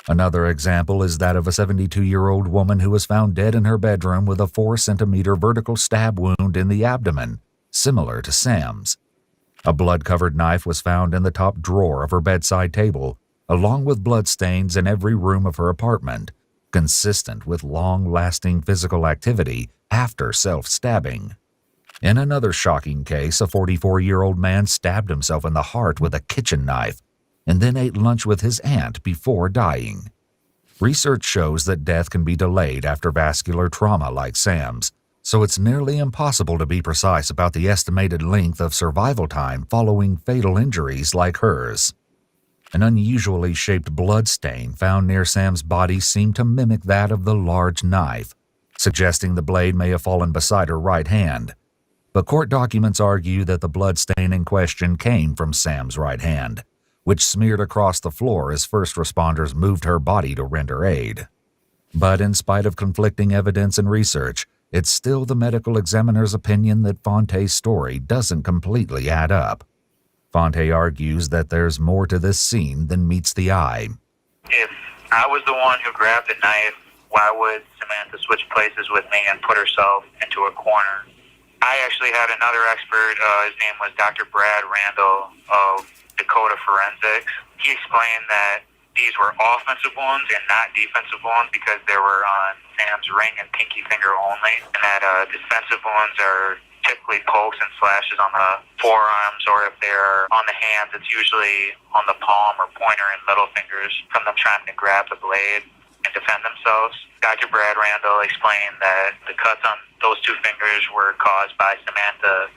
Another example is that of a 72-year-old woman who was found dead in her bedroom with a 4-centimeter vertical stab wound in the abdomen, similar to Sam's. A blood-covered knife was found in the top drawer of her bedside table, along with bloodstains in every room of her apartment, consistent with long-lasting physical activity after self-stabbing. In another shocking case, a 44-year-old man stabbed himself in the heart with a kitchen knife and then ate lunch with his aunt before dying. Research shows that death can be delayed after vascular trauma like Sam's, so it's nearly impossible to be precise about the estimated length of survival time following fatal injuries like hers. An unusually shaped blood stain found near Sam's body seemed to mimic that of the large knife, suggesting the blade may have fallen beside her right hand. But court documents argue that the blood stain in question came from Sam's right hand, which smeared across the floor as first responders moved her body to render aid. But in spite of conflicting evidence and research, it's still the medical examiner's opinion that Fontae's story doesn't completely add up. Fontae argues that there's more to this scene than meets the eye. If I was the one who grabbed the knife, why would Samantha switch places with me and put herself into a corner? I actually had another expert, his name was Dr. Brad Randall of Dakota Forensics. He explained that these were offensive wounds and not defensive wounds because they were on Sam's ring and pinky finger only, and that defensive wounds are typically pokes and slashes on the forearms, or if they're on the hands, it's usually on the palm or pointer and middle fingers from them trying to grab the blade and defend themselves. Dr. Brad Randall explained that the cuts on those two fingers were caused by Samantha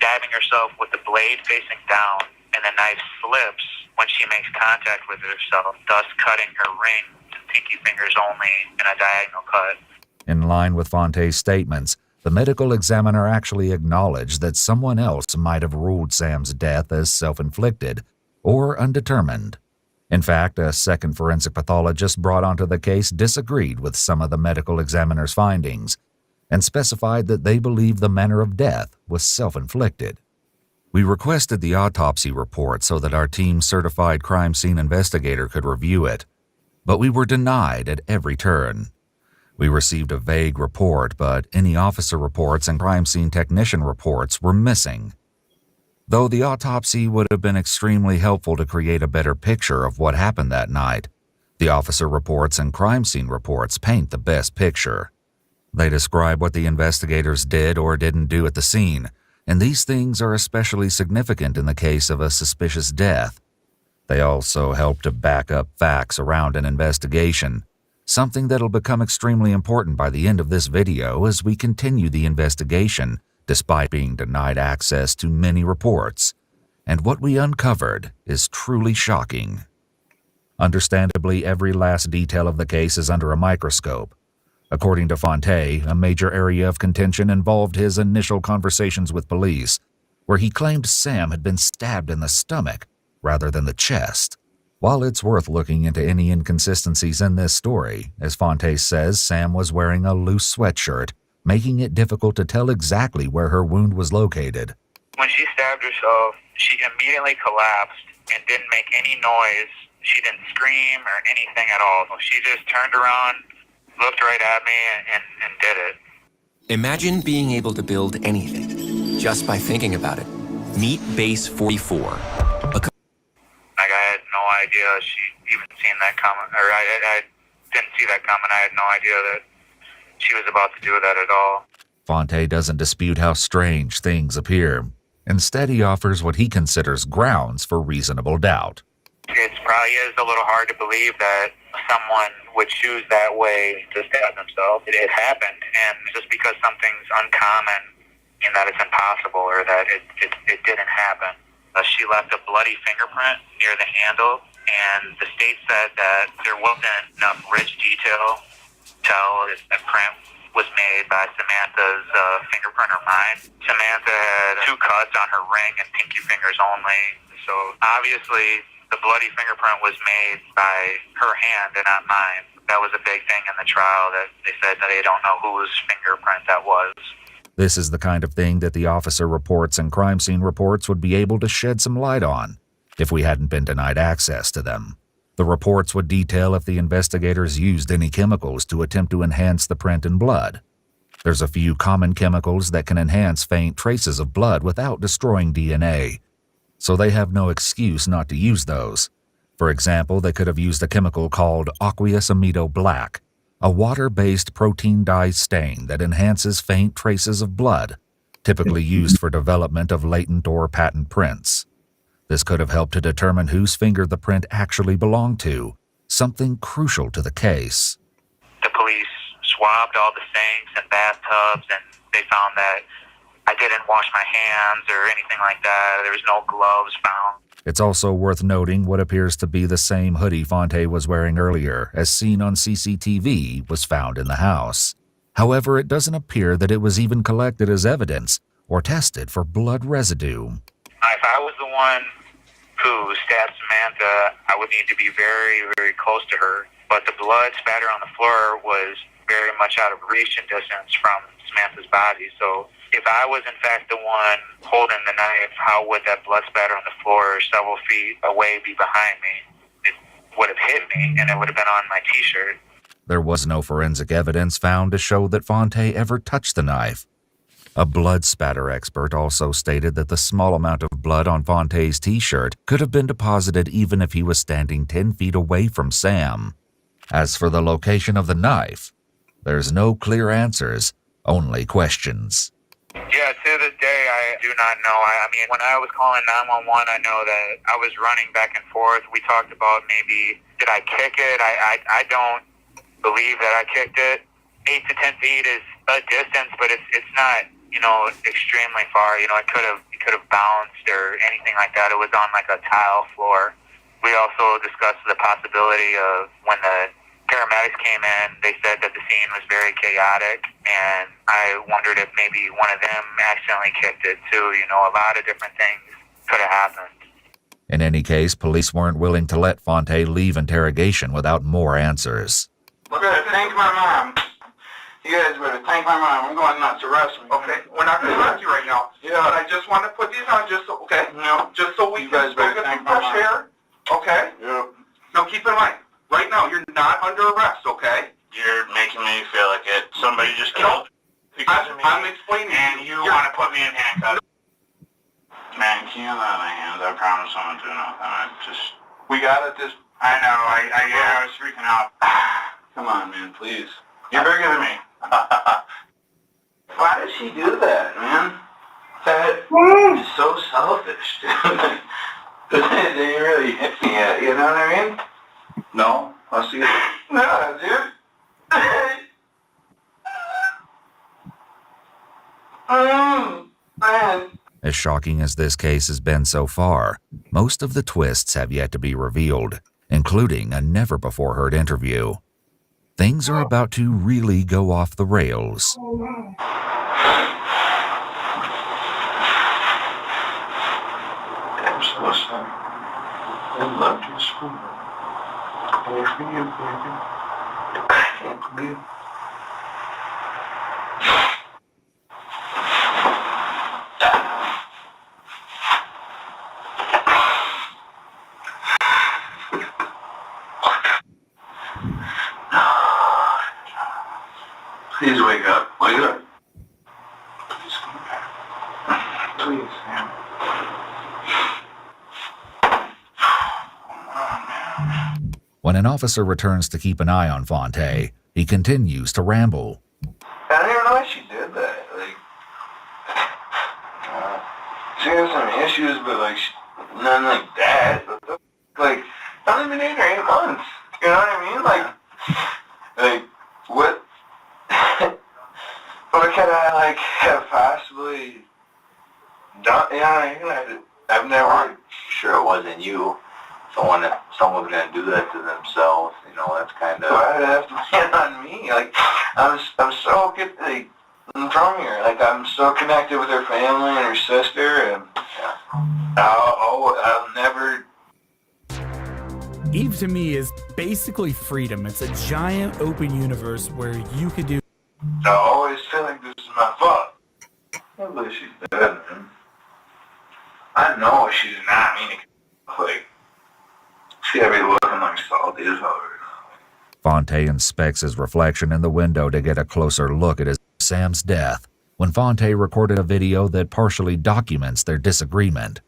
stabbing herself with the blade facing down, and the knife slips when she makes contact with herself, thus cutting her ring to pinky fingers only in a diagonal cut. In line with Fontae's statements, the medical examiner actually acknowledged that someone else might have ruled Sam's death as self-inflicted or undetermined. In fact, a second forensic pathologist brought onto the case disagreed with some of the medical examiner's findings and specified that they believed the manner of death was self-inflicted. We requested the autopsy report so that our team's certified crime scene investigator could review it, but we were denied at every turn. We received a vague report, but any officer reports and crime scene technician reports were missing. Though the autopsy would have been extremely helpful to create a better picture of what happened that night, the officer reports and crime scene reports paint the best picture. They describe what the investigators did or didn't do at the scene, and these things are especially significant in the case of a suspicious death. They also help to back up facts around an investigation, something that'll become extremely important by the end of this video as we continue the investigation despite being denied access to many reports. And what we uncovered is truly shocking. Understandably, every last detail of the case is under a microscope. According to Fontae, a major area of contention involved his initial conversations with police, where he claimed Sam had been stabbed in the stomach rather than the chest. While it's worth looking into any inconsistencies in this story, as Fontae says, Sam was wearing a loose sweatshirt, making it difficult to tell exactly where her wound was located. When she stabbed herself, she immediately collapsed and didn't make any noise. She didn't scream or anything at all. She just turned around, looked right at me and did it. Imagine being able to build anything just by thinking about it. Meet Base 44. Like, I had no idea she even seen that coming, or I didn't see that coming. I had no idea that she was about to do that at all. Fontae doesn't dispute how strange things appear. Instead, he offers what he considers grounds for reasonable doubt. It probably is a little hard to believe that someone would choose that way to stab themselves. It happened, and just because something's uncommon and that it's impossible or that it didn't happen. She left a bloody fingerprint near the handle, and the state said that there wasn't enough rich detail to tell if a print was made by Samantha's fingerprint or mine. Samantha had 2 cuts on her ring and pinky fingers only, so obviously the bloody fingerprint was made by her hand and not mine. That was a big thing in the trial, that they said that they don't know whose fingerprint that was. This is the kind of thing that the officer reports and crime scene reports would be able to shed some light on if we hadn't been denied access to them. The reports would detail if the investigators used any chemicals to attempt to enhance the print in blood. There's a few common chemicals that can enhance faint traces of blood without destroying DNA, so they have no excuse not to use those. For example, they could have used a chemical called aqueous amido black, a water-based protein dye stain that enhances faint traces of blood, typically used for development of latent or patent prints. This could have helped to determine whose finger the print actually belonged to, something crucial to the case. The police swabbed all the sinks and bathtubs, and they found that I didn't wash my hands or anything like that. There was no gloves found. It's also worth noting what appears to be the same hoodie Fontae was wearing earlier, as seen on CCTV, was found in the house. However, it doesn't appear that it was even collected as evidence or tested for blood residue. If I was the one who stabbed Samantha, I would need to be very, very close to her. But the blood spatter on the floor was very much out of reach and distance from Samantha's body. So if I was in fact the one holding the knife, how would that blood spatter on the floor several feet away be behind me? It would have hit me, and it would have been on my t-shirt. There was no forensic evidence found to show that Fontae ever touched the knife. A blood spatter expert also stated that the small amount of blood on Fontae's t-shirt could have been deposited even if he was standing 10 feet away from Sam. As for the location of the knife, there's no clear answers, only questions. Yeah, to this day, I do not know. I mean, when I was calling 911, I know that I was running back and forth. We talked about maybe, did I kick it? I don't believe that I kicked it. 8 to 10 feet is a distance, but it's not, extremely far. It could have bounced or anything like that. It was on like a tile floor. We also discussed the possibility of when the paramedics came in, they said that the scene was very chaotic, and I wondered if maybe one of them accidentally kicked it too. A lot of different things could have happened. In any case, police weren't willing to let Fontae leave interrogation without more answers. We're going to thank my mom. You guys better thank my mom. I'm going nuts. Arrest me. Okay, we're not going to arrest you right now. Yeah. But I just want to put these on just so, okay? No. Just so we can get some fresh air. Okay? Yeah. Now keep in mind, right now you're not under arrest, okay? You're making me feel like it. Somebody just killed because of me. I'm explaining. And you want to put me in handcuffs. Man, can you let my hands? I promise I won't do nothing. We got it this... I know. I was freaking out. Come on, man, please. You're bigger than me. Why did she do that, man? That is so selfish, dude. They really hit me at, you know what I mean? No, I'll see you. No, dude. Man. As shocking as this case has been so far, most of the twists have yet to be revealed, including a never-before-heard interview. Things are about to really go off the rails. I'm so sorry. I loved you so much. I forgive you, baby. I can't believe. Please wake up. Wake up. Please come back. Please, Sam. When an officer returns to keep an eye on Fontae, he continues to ramble. I didn't even know she did that. Like, she has some issues, but like, none like that. Like, I've only been dating her 8 months. You know what I mean? Like, what? What could I like have possibly done? You know what I mean? I've never. Sure, it wasn't you. Someone's gonna do that to themselves. You know, that's kind of. Why did it have to land on me? Like, I'm so good. Like, I'm from here. Like, I'm so connected with her family and her sister, and I'll never. Eve to me is basically freedom. It's a giant open universe where you could do. I always feel like this is my fault. I believe she's dead, man. I know she's not meaning. Like, she gotta be looking like salty as hell. Fontae inspects his reflection in the window to get a closer look at Sam's death when Fontae recorded a video that partially documents their disagreement.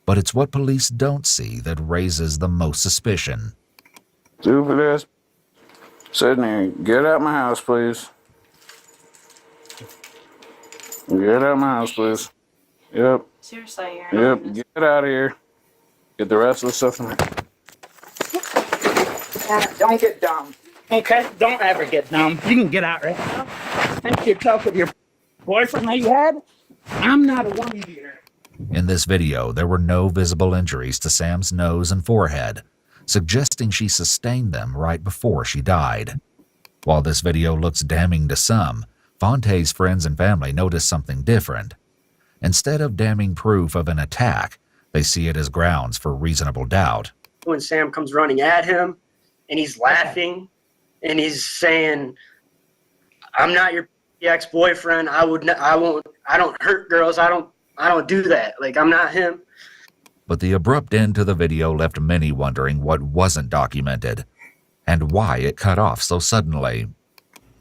But it's what police don't see that raises the most suspicion. Stupid ass. Sitting here, get out my house, please. Get out my house, please. Yep. Seriously, Yep, get out of here. Get the rest of the stuff in there. Don't get dumb. Okay? Don't ever get dumb. You can get out right now. Finish your talk with your boyfriend that you had. I'm not a woman beater. In this video, there were no visible injuries to Sam's nose and forehead, suggesting she sustained them right before she died. While this video looks damning to some, Fontae's friends and family notice something different. Instead of damning proof of an attack, they see it as grounds for reasonable doubt. When Sam comes running at him and he's laughing and he's saying, "I'm not your ex-boyfriend. I don't hurt girls. I don't do that. Like, I'm not him." But the abrupt end to the video left many wondering what wasn't documented and why it cut off so suddenly.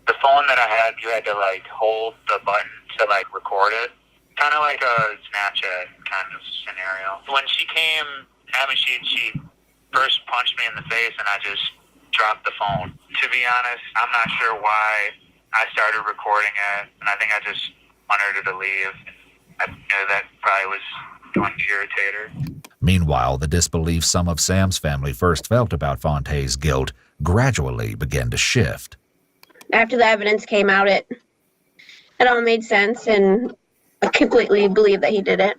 The phone that I had, you had to like hold the button to like record it. Kind of like a Snapchat kind of scenario. When she came at me, she first punched me in the face and I just dropped the phone. To be honest, I'm not sure why I started recording it, and I think I just wanted her to leave. I knew that probably was going to irritate her. Meanwhile, the disbelief some of Sam's family first felt about Fontae's guilt gradually began to shift. After the evidence came out, it all made sense, and I completely believe that he did it.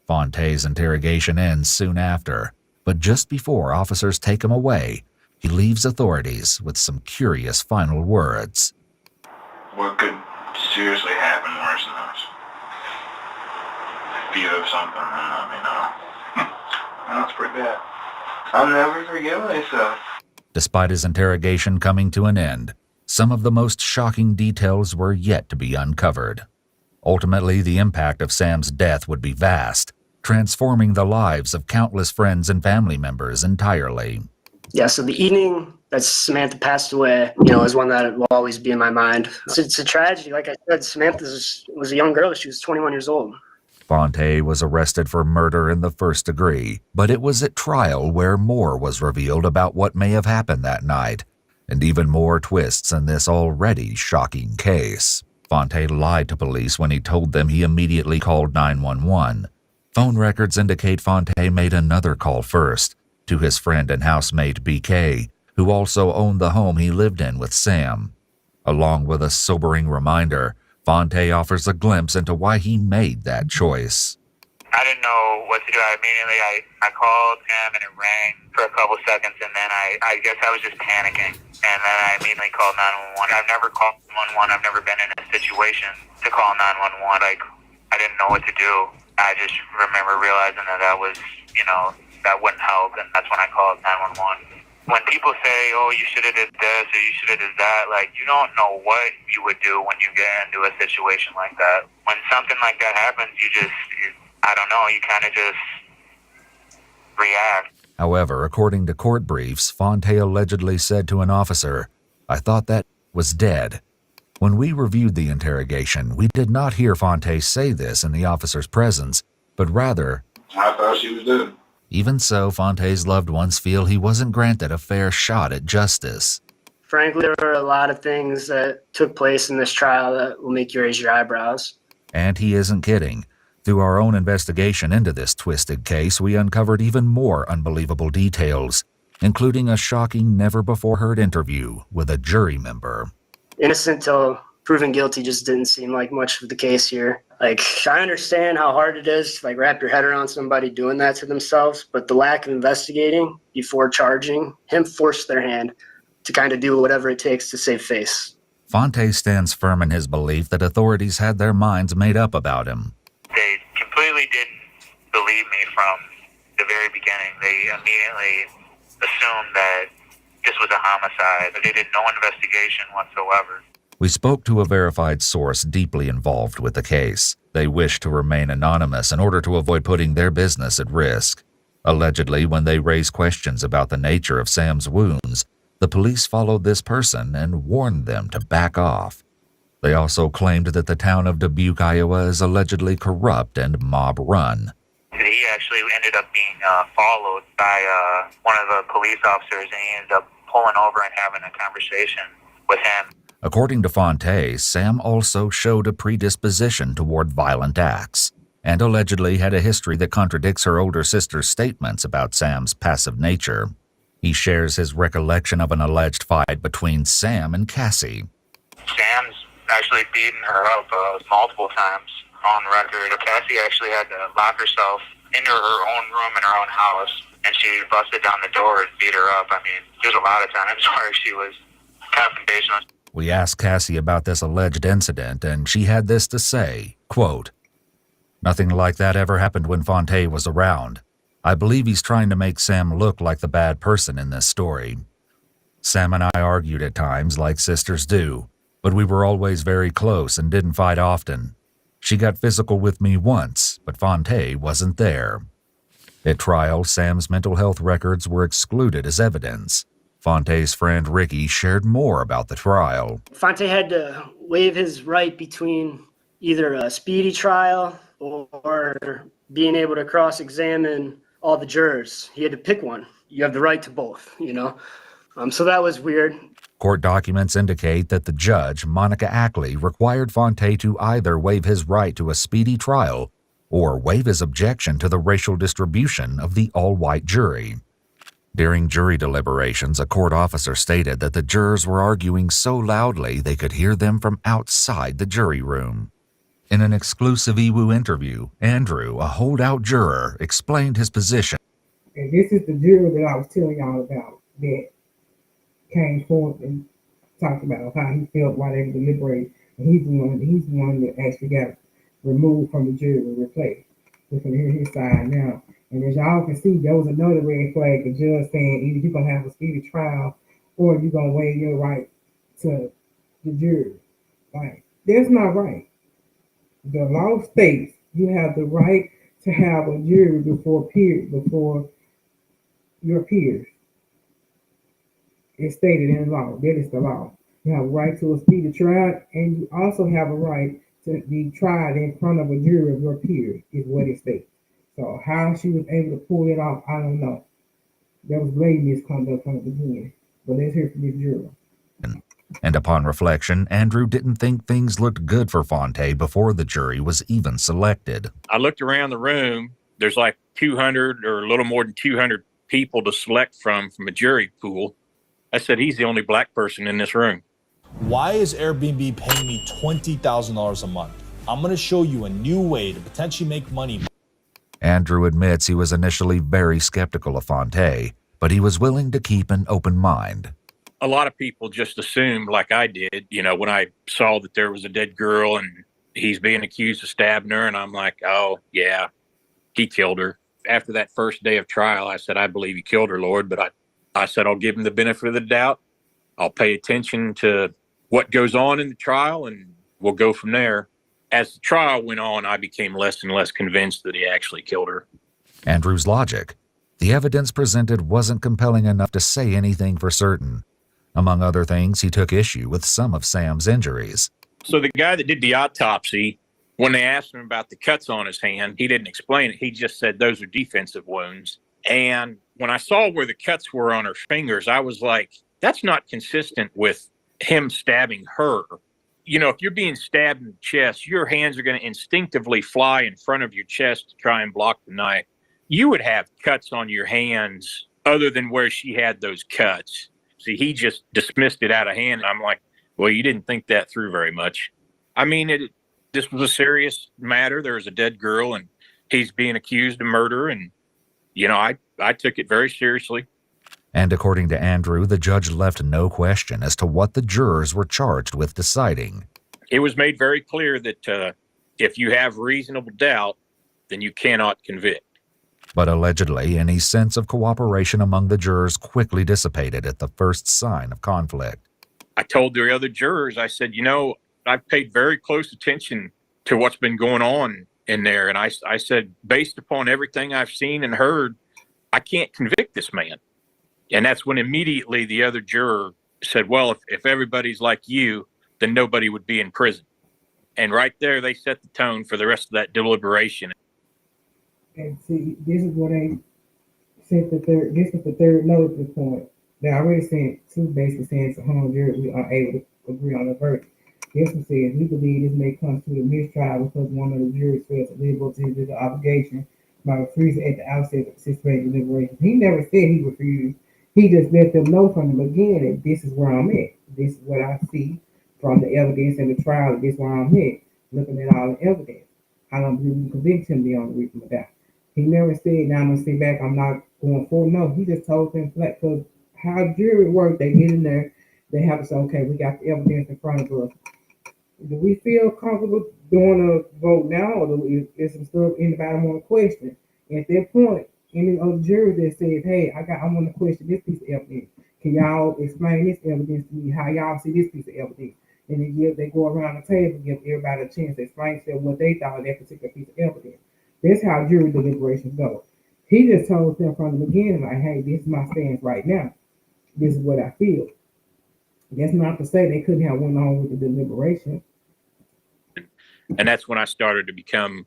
Fontae's interrogation ends soon after, but just before officers take him away, he leaves authorities with some curious final words. What could seriously happen worse than this? If you have something, then let me know. That's pretty bad. I'll never forgive myself. Despite his interrogation coming to an end, some of the most shocking details were yet to be uncovered. Ultimately, the impact of Sam's death would be vast, transforming the lives of countless friends and family members entirely. Yeah, so the evening that Samantha passed away, is one that will always be in my mind. It's a tragedy. Like I said, Samantha was a young girl. She was 21 years old. Fontae was arrested for murder in the first degree, but it was at trial where more was revealed about what may have happened that night, and even more twists in this already shocking case. Fontae lied to police when he told them he immediately called 911. Phone records indicate Fontae made another call first, to his friend and housemate BK, who also owned the home he lived in with Sam. Along with a sobering reminder, Fontae offers a glimpse into why he made that choice. I didn't know what to do. Immediately I called him and it rang for a couple seconds, and then I guess I was just panicking. And then I immediately called 911. I've never called 911. I've never been in a situation to call 911. Like, I didn't know what to do. I just remember realizing that was, that wouldn't help, and that's when I called 911. When people say, "Oh, you should have did this or you should have did that," like, you don't know what you would do when you get into a situation like that. When something like that happens, I don't know, you kind of just react. However, according to court briefs, Fontae allegedly said to an officer, "I thought that was dead." When we reviewed the interrogation, we did not hear Fontae say this in the officer's presence, but rather, I thought she was dead. even so, Fontae's loved ones feel he wasn't granted a fair shot at justice. Frankly, there were a lot of things that took place in this trial that will make you raise your eyebrows. And he isn't kidding. Through our own investigation into this twisted case, we uncovered even more unbelievable details, including a shocking, never-before-heard interview with a jury member. Innocent till proven guilty just didn't seem like much of the case here. Like, I understand how hard it is to wrap your head around somebody doing that to themselves, but the lack of investigating before charging him forced their hand to kind of do whatever it takes to save face. Fontae stands firm in his belief that authorities had their minds made up about him. They completely didn't believe me from the very beginning. They immediately assumed that this was a homicide. They did no investigation whatsoever. We spoke to a verified source deeply involved with the case. They wished to remain anonymous in order to avoid putting their business at risk. Allegedly, when they raised questions about the nature of Sam's wounds, the police followed this person and warned them to back off. They also claimed that the town of Dubuque, Iowa is allegedly corrupt and mob-run. He actually ended up being followed by one of the police officers, and he ended up pulling over and having a conversation with him. According to Fontae, Sam also showed a predisposition toward violent acts, and allegedly had a history that contradicts her older sister's statements about Sam's passive nature. He shares his recollection of an alleged fight between Sam and Cassie. Sam's actually beaten her up multiple times on record. Cassie actually had to lock herself into her own room in her own house, and she busted down the door and beat her up. I mean, there's a lot of times where she was confrontational. We asked Cassie about this alleged incident, and she had this to say, quote, "Nothing like that ever happened when Fontae was around. I believe he's trying to make Sam look like the bad person in this story. Sam and I argued at times like sisters do, but we were always very close and didn't fight often. She got physical with me once, but Fontae wasn't there." At trial, Sam's mental health records were excluded as evidence. Fontae's friend Ricky shared more about the trial. Fontae had to waive his right between either a speedy trial or being able to cross-examine all the jurors. He had to pick one. You have the right to both, so that was weird. Court documents indicate that the judge, Monica Ackley, required Fontae to either waive his right to a speedy trial or waive his objection to the racial distribution of the all-white jury. During jury deliberations, a court officer stated that the jurors were arguing so loudly they could hear them from outside the jury room. In an exclusive EWU interview, Andrew, a holdout juror, explained his position. And this is the juror that I was telling y'all about that came forth and talked about how he felt while they were deliberating. And he's the one that actually got removed from the jury and replaced. We can hear his side now. And as y'all can see, there was another red flag, the judge saying either you're going to have a speedy trial or you're going to waive your right to the jury. Like, that's not right. The law states you have the right to have a jury before your peers. It's stated in law. That is the law. You have a right to a speedy trial, and you also have a right to be tried in front of a jury of your peers, is what it states. So how she was able to pull it off, I don't know. There was blatant misconduct from the beginning. But let's hear from this juror. And upon reflection, Andrew didn't think things looked good for Fontae before the jury was even selected. I looked around the room. There's like 200 or a little more than 200 people to select from a jury pool. I said, he's the only black person in this room. Why is Airbnb paying me $20,000 a month? I'm going to show you a new way to potentially make money. Andrew admits he was initially very skeptical of Fontae, but he was willing to keep an open mind. A lot of people just assumed, like I did, when I saw that there was a dead girl and he's being accused of stabbing her, and I'm like, oh, yeah, he killed her. After that first day of trial, I said, I believe he killed her, Lord, but I said, I'll give him the benefit of the doubt. I'll pay attention to what goes on in the trial, and we'll go from there. As the trial went on, I became less and less convinced that he actually killed her. Andrew's logic. The evidence presented wasn't compelling enough to say anything for certain. Among other things, he took issue with some of Sam's injuries. So the guy that did the autopsy, when they asked him about the cuts on his hand, he didn't explain it. He just said those are defensive wounds. And when I saw where the cuts were on her fingers, I was like, that's not consistent with him stabbing her. You know, if you're being stabbed in the chest, your hands are going to instinctively fly in front of your chest to try and block the knife. You would have cuts on your hands other than where she had those cuts. See, he just dismissed it out of hand. I'm like, well, you didn't think that through very much. I mean, this was a serious matter. There was a dead girl, and he's being accused of murder. And, you know, I took it very seriously. And according to Andrew, the judge left no question as to what the jurors were charged with deciding. It was made very clear that if you have reasonable doubt, then you cannot convict. But allegedly, any sense of cooperation among the jurors quickly dissipated at the first sign of conflict. I told the other jurors, I said, you know, I've paid very close attention to what's been going on in there. And I said, based upon everything I've seen and heard, I can't convict this man. And that's when immediately the other juror said, well, if everybody's like you, then nobody would be in prison. And right there, they set the tone for the rest of that deliberation. And see, this is what they sent this is the third note at this point. They already sent two basically saying to hung jury we are able to agree on the verdict. This one says, we believe this may constitute a mistrial because one of the jurors failed to live up to his legal obligation by refusing at the outset of participating in deliberation. He never said he refused. He just let them know from the beginning that this is where I'm at. This is what I see from the evidence in the trial. This is where I'm at. Looking at all the evidence, I don't believe you convict him beyond the reasonable doubt. He never said, now I'm going to sit back, I'm not going forward. No, he just told them flat because how jury work, they get in there, they have to say, okay, we got the evidence in front of us. Do we feel comfortable doing a vote now, or is some stuff anybody want to question? At that point, any other jury that says, hey, I want to question this piece of evidence. Can y'all explain this evidence to me? How y'all see this piece of evidence? And then they go around the table, give everybody a chance to explain to them what they thought of that particular piece of evidence. That's how jury deliberations go. He just told them from the beginning, like, hey, this is my stance right now. This is what I feel. That's not to say they couldn't have went on with the deliberation. And that's when I started to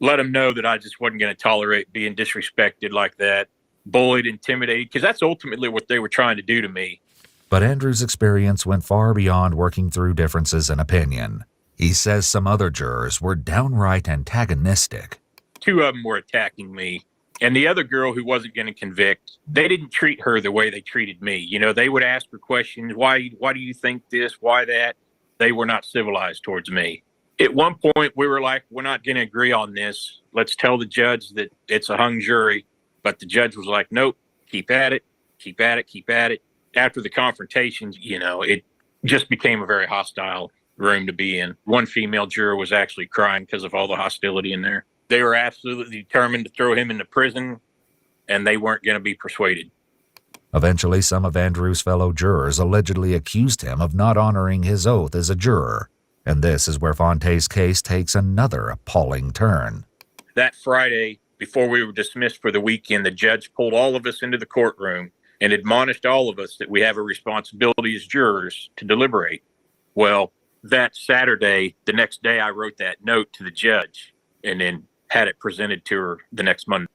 let them know that I just wasn't going to tolerate being disrespected like that, bullied, intimidated, because that's ultimately what they were trying to do to me. But Andrew's experience went far beyond working through differences in opinion. He says some other jurors were downright antagonistic. Two of them were attacking me. And the other girl who wasn't going to convict, they didn't treat her the way they treated me. You know, they would ask her questions. Why do you think this? Why that? They were not civilized towards me. At one point, we were like, we're not going to agree on this. Let's tell the judge that it's a hung jury. But the judge was like, nope, keep at it, keep at it, keep at it. After the confrontations, you know, it just became a very hostile room to be in. One female juror was actually crying because of all the hostility in there. They were absolutely determined to throw him into prison, and they weren't going to be persuaded. Eventually, some of Andrew's fellow jurors allegedly accused him of not honoring his oath as a juror. And this is where Fontae's case takes another appalling turn. That Friday, before we were dismissed for the weekend, the judge pulled all of us into the courtroom and admonished all of us that we have a responsibility as jurors to deliberate. Well, that Saturday, the next day, I wrote that note to the judge and then had it presented to her the next Monday.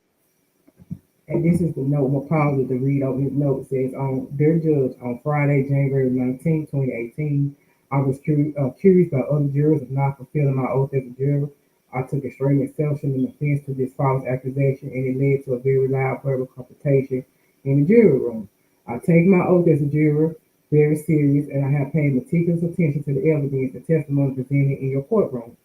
And this is the note. I'm going to read over his note. It says, dear Judge, on Friday, January 19, 2018, I was accused by other jurors of not fulfilling my oath as a juror. I took extreme exception and offense to this false accusation, and it led to a very loud verbal confrontation in the jury room. I take my oath as a juror very serious, and I have paid meticulous attention to the evidence and testimony presented in your courtroom.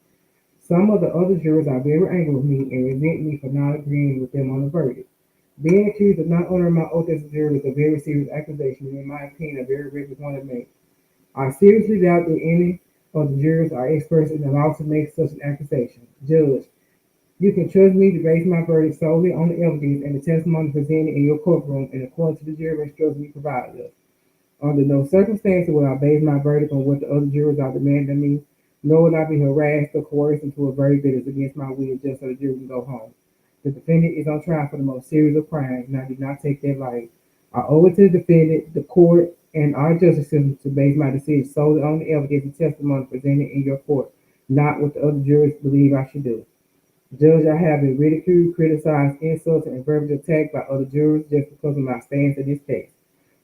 Some of the other jurors are very angry with me and resent me for not agreeing with them on the verdict. Being accused of not honoring my oath as a juror is a very serious accusation, and in my opinion, a very reckless one to make. I seriously doubt that any of the jurors are experts in the law to make such an accusation. Judge, you can trust me to base my verdict solely on the evidence and the testimony presented in your courtroom and according to the jury instructions you provided us. Under no circumstances will I base my verdict on what the other jurors are demanding of me, nor will I be harassed or coerced into a verdict that is against my will just so the jury can go home. The defendant is on trial for the most serious of crimes, and I do not take that light. I owe it to the defendant, the court, and our justice system to base my decision solely on the evidence and testimony presented in your court, not what the other jurors believe I should do. Judge, I have been ridiculed, criticized, insulted, and verbally attacked by other jurors just because of my stance in this case.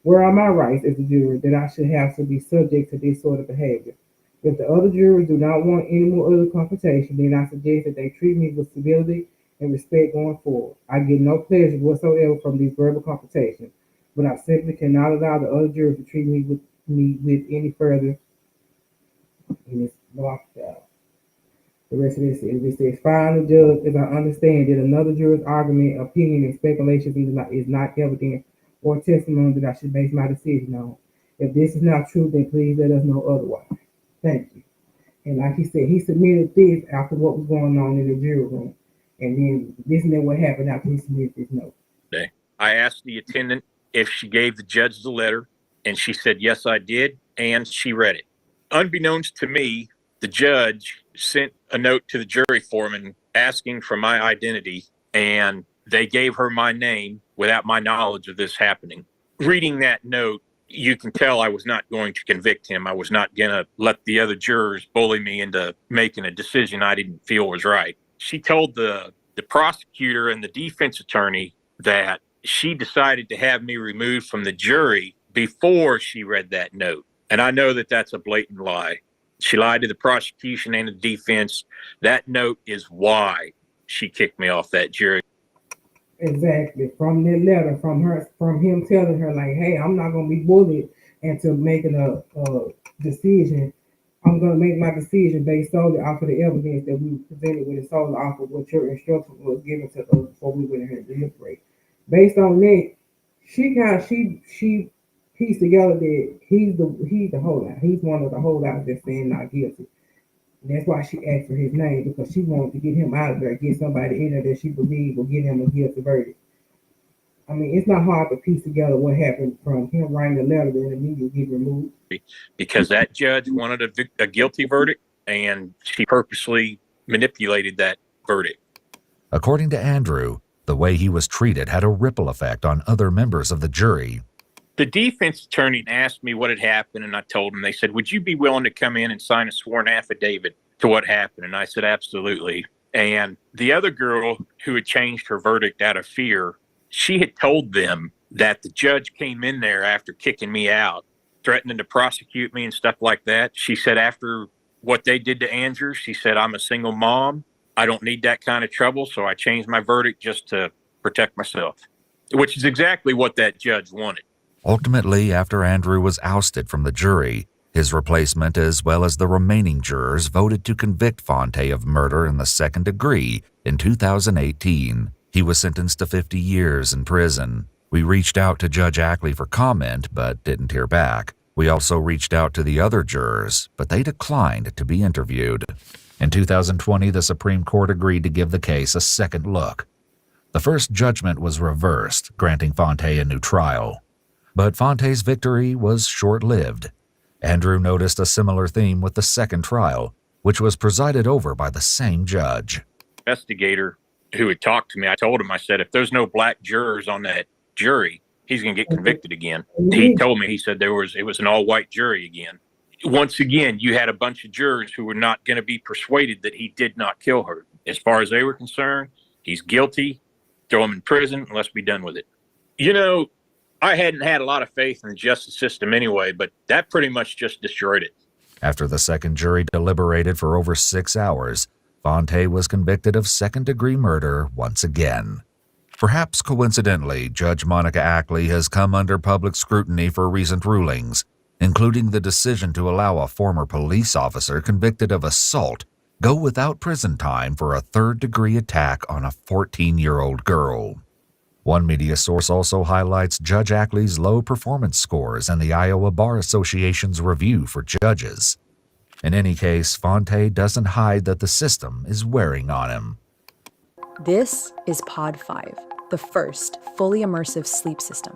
Where are my rights as a juror that I should have to be subject to this sort of behavior? If the other jurors do not want any more other confrontation, then I suggest that they treat me with civility and respect going forward. I get no pleasure whatsoever from these verbal confrontations, but I simply cannot allow the other jurors to treat me with any further. And it's blocked out. The rest of this is it says, finally, Judge, as I understand that another juror's argument, opinion, and speculations is not evidence or testimony that I should base my decision on. If this is not true, then please let us know otherwise. Thank you. And like he said, he submitted this after what was going on in the jury room. And then listen to what happened after he submitted this note. I asked the attendant if she gave the judge the letter, and she said, yes, I did, and she read it. Unbeknownst to me, the judge sent a note to the jury foreman asking for my identity, and they gave her my name without my knowledge of this happening. Reading that note, you can tell I was not going to convict him. I was not going to let the other jurors bully me into making a decision I didn't feel was right. She told the prosecutor and the defense attorney that she decided to have me removed from the jury before she read that note. And I know that that's a blatant lie. She lied to the prosecution and the defense. That note is why she kicked me off that jury. Exactly. From that letter, from him telling her, like, hey, I'm not going to be bullied into making a decision. I'm going to make my decision based solely off of the evidence that we presented with, it solely off of what your instruction was given to us before we went ahead and deliberate. Based on that, she pieced together that he's the holdout. He's one of the holdouts that's saying not guilty. And that's why she asked for his name, because she wanted to get him out of there, get somebody in there that she believed will get him a guilty verdict. I mean, it's not hard to piece together what happened from him writing the letter and immediately get removed. Because that judge wanted a guilty verdict, and she purposely manipulated that verdict. According to Andrew, the way he was treated had a ripple effect on other members of the jury. The defense attorney asked me what had happened, and I told him. They said, would you be willing to come in and sign a sworn affidavit to what happened? And I said, absolutely. And the other girl who had changed her verdict out of fear, she had told them that the judge came in there after kicking me out, threatening to prosecute me and stuff like that. She said after what they did to Andrew, she said, I'm a single mom. I don't need that kind of trouble, so I changed my verdict just to protect myself, which is exactly what that judge wanted. Ultimately, after Andrew was ousted from the jury, his replacement as well as the remaining jurors voted to convict Fontae of murder in the second degree in 2018. He was sentenced to 50 years in prison. We reached out to Judge Ackley for comment, but didn't hear back. We also reached out to the other jurors, but they declined to be interviewed. In 2020, the Supreme Court agreed to give the case a second look. The first judgment was reversed, granting Fontae a new trial. But Fontae's victory was short-lived. Andrew noticed a similar theme with the second trial, which was presided over by the same judge. Investigator who had talked to me, I told him, I said, if there's no black jurors on that jury, he's going to get convicted again. He told me, he said it was an all-white jury again. Once again, you had a bunch of jurors who were not going to be persuaded that he did not kill her. As far as they were concerned, he's guilty, throw him in prison, and let's be done with it. You know, I hadn't had a lot of faith in the justice system anyway, but that pretty much just destroyed it. After the second jury deliberated for over 6 hours, Fontae was convicted of second-degree murder once again. Perhaps coincidentally, Judge Monica Ackley has come under public scrutiny for recent rulings, including the decision to allow a former police officer convicted of assault go without prison time for a third-degree attack on a 14-year-old girl. One media source also highlights Judge Ackley's low performance scores and the Iowa Bar Association's review for judges. In any case, Fontae doesn't hide that the system is wearing on him. This is Pod 5, the first fully immersive sleep system.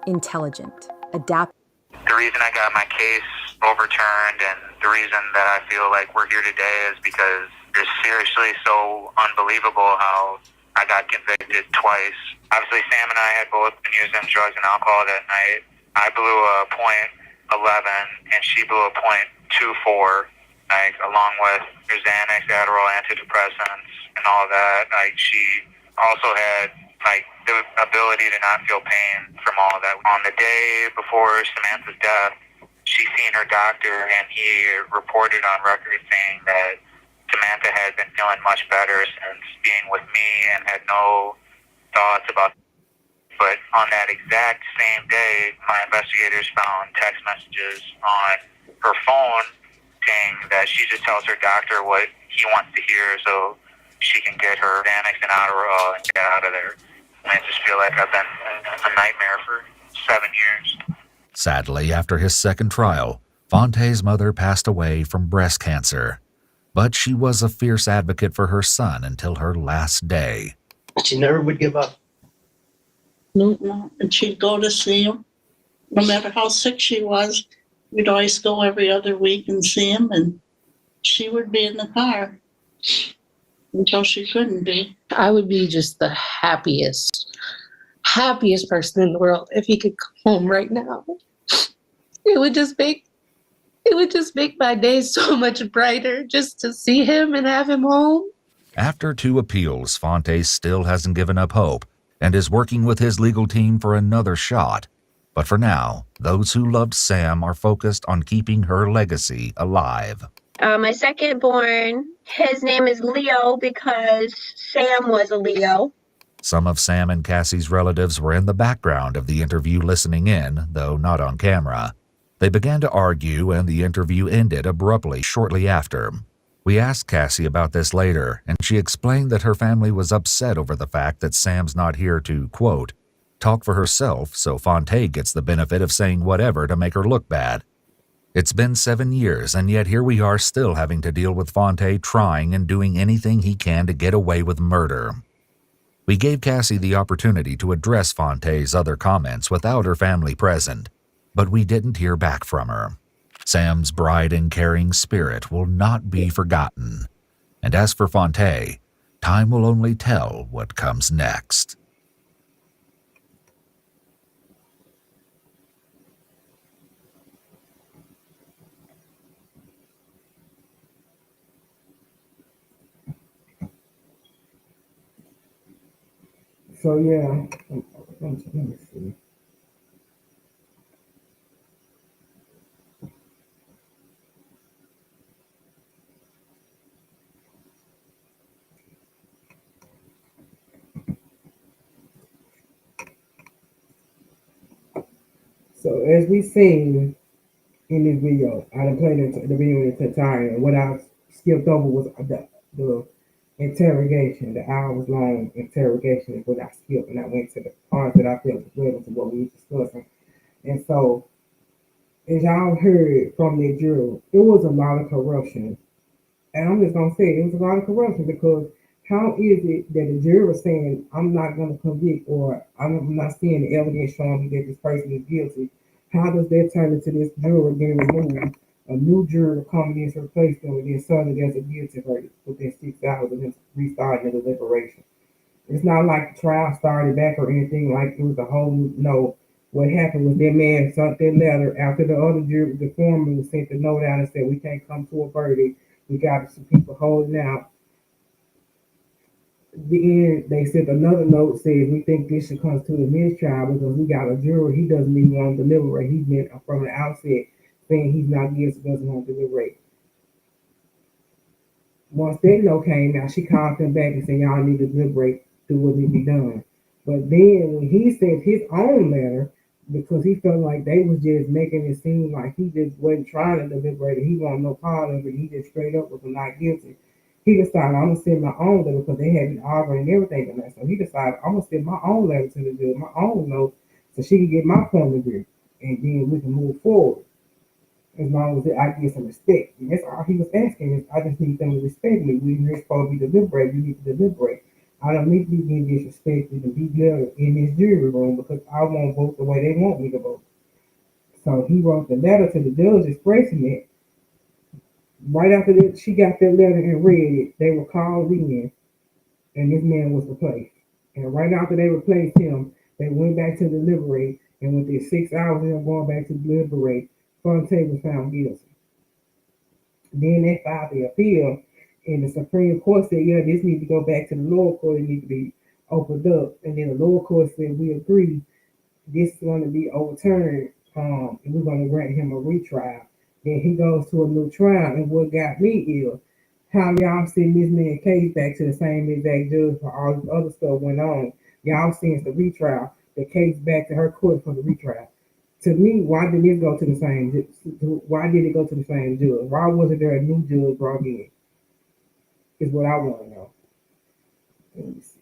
Intelligent, adaptive. The reason I got my case overturned and the reason that I feel like we're here today is because it's seriously so unbelievable how I got convicted twice. Obviously, Sam and I had both been using drugs and alcohol that night. I blew a .11 and she blew a .24, like, along with her Xanax, Adderall, antidepressants, and all that. Like, she also had, like, the ability to not feel pain from all of that. On the day before Samantha's death, she seen her doctor, and he reported on record saying that Samantha had been feeling much better since being with me and had no thoughts about. But on that exact same day, my investigators found text messages on her phone saying that she just tells her doctor what he wants to hear so she can get her Xanax and Adderall and get out of there. And I just feel like I've been a nightmare for 7 years. Sadly, after his second trial, Fontae's mother passed away from breast cancer. But she was a fierce advocate for her son until her last day. She never would give up. No. And she'd go to see him. No matter how sick she was, we'd always go every other week and see him, and she would be in the car until she couldn't be. I would be just the happiest person in the world if he could come home right now. It would just make my day so much brighter just to see him and have him home. After 2 appeals, Fontae still hasn't given up hope and is working with his legal team for another shot. But for now, those who loved Sam are focused on keeping her legacy alive. My second born, his name is Leo because Sam was a Leo. Some of Sam and Cassie's relatives were in the background of the interview listening in, though not on camera. They began to argue and the interview ended abruptly shortly after. We asked Cassie about this later, and she explained that her family was upset over the fact that Sam's not here to, quote, talk for herself so Fontae gets the benefit of saying whatever to make her look bad. It's been 7 years, and yet here we are still having to deal with Fontae trying and doing anything he can to get away with murder. We gave Cassie the opportunity to address Fontae's other comments without her family present, but we didn't hear back from her. Sam's bright and caring spirit will not be forgotten. And as for Fontae, time will only tell what comes next. So yeah, let me see. So as we seen in this video, I done played the video in its entirety, and what I skipped over was the interrogation, the hours-long interrogation is what I skipped, and I went to the parts that I felt was relevant to what we were discussing. And so, as y'all heard from the jury, it was a lot of corruption. And I'm just gonna say it was a lot of corruption because how is it that the jury was saying I'm not gonna convict or I'm not seeing the evidence showing me that this person is guilty? How does that turn into this juror getting removed? A new juror coming in to replace them and then suddenly there's a guilty verdict within 6 hours of them restarting the deliberation. It's not like the trial started back or anything like it was a whole no. What happened was that man sent that letter after the other jury, the foreman was sent the note out and said we can't come to a verdict. We got some people holding out. The end, they sent another note saying we think this should come to the mistrial because we got a juror. He doesn't even want to deliberate. He's been from the outset saying he's not guilty, doesn't want to deliberate. Once that note came out, she called them back and said y'all need to deliberate, do what needs to be done. But then when he sent his own letter, because he felt like they was just making it seem like he just wasn't trying to deliberate and he wanted no part of it, he just straight up was not guilty. He decided I'm gonna send my own letter because they had been arguing and everything on that. So he decided I'm gonna send my own letter to the judge, my own note, so she can get my point of view, and then we can move forward. As long as I get some respect, and that's all he was asking. Is I just need them to respect me. We're supposed to be deliberate. We need to deliberate. I don't need to be getting disrespected and be good in this jury room because I won't vote the way they want me to vote. So he wrote the letter to the judge expressing it. Right after that, she got that letter and read it. They were called in, and this man was replaced. And right after they replaced him, they went back to deliberate, And within 6 hours of him going back to deliberate, Fontae was found guilty. Then they filed the appeal, and the Supreme Court said, yeah, this needs to go back to the lower court. It needs to be opened up. And then the lower court said, we agree, this is going to be overturned, and we're going to grant him a retrial. Then he goes to a new trial, and what got me is how y'all send this man case back to the same exact judge for all this other stuff went on. Y'all sends the retrial, the case back to her court for the retrial. To me, why did it go to the same? Why did it go to the same judge? Why wasn't there a new judge brought in? Is what I want to know. Let me see.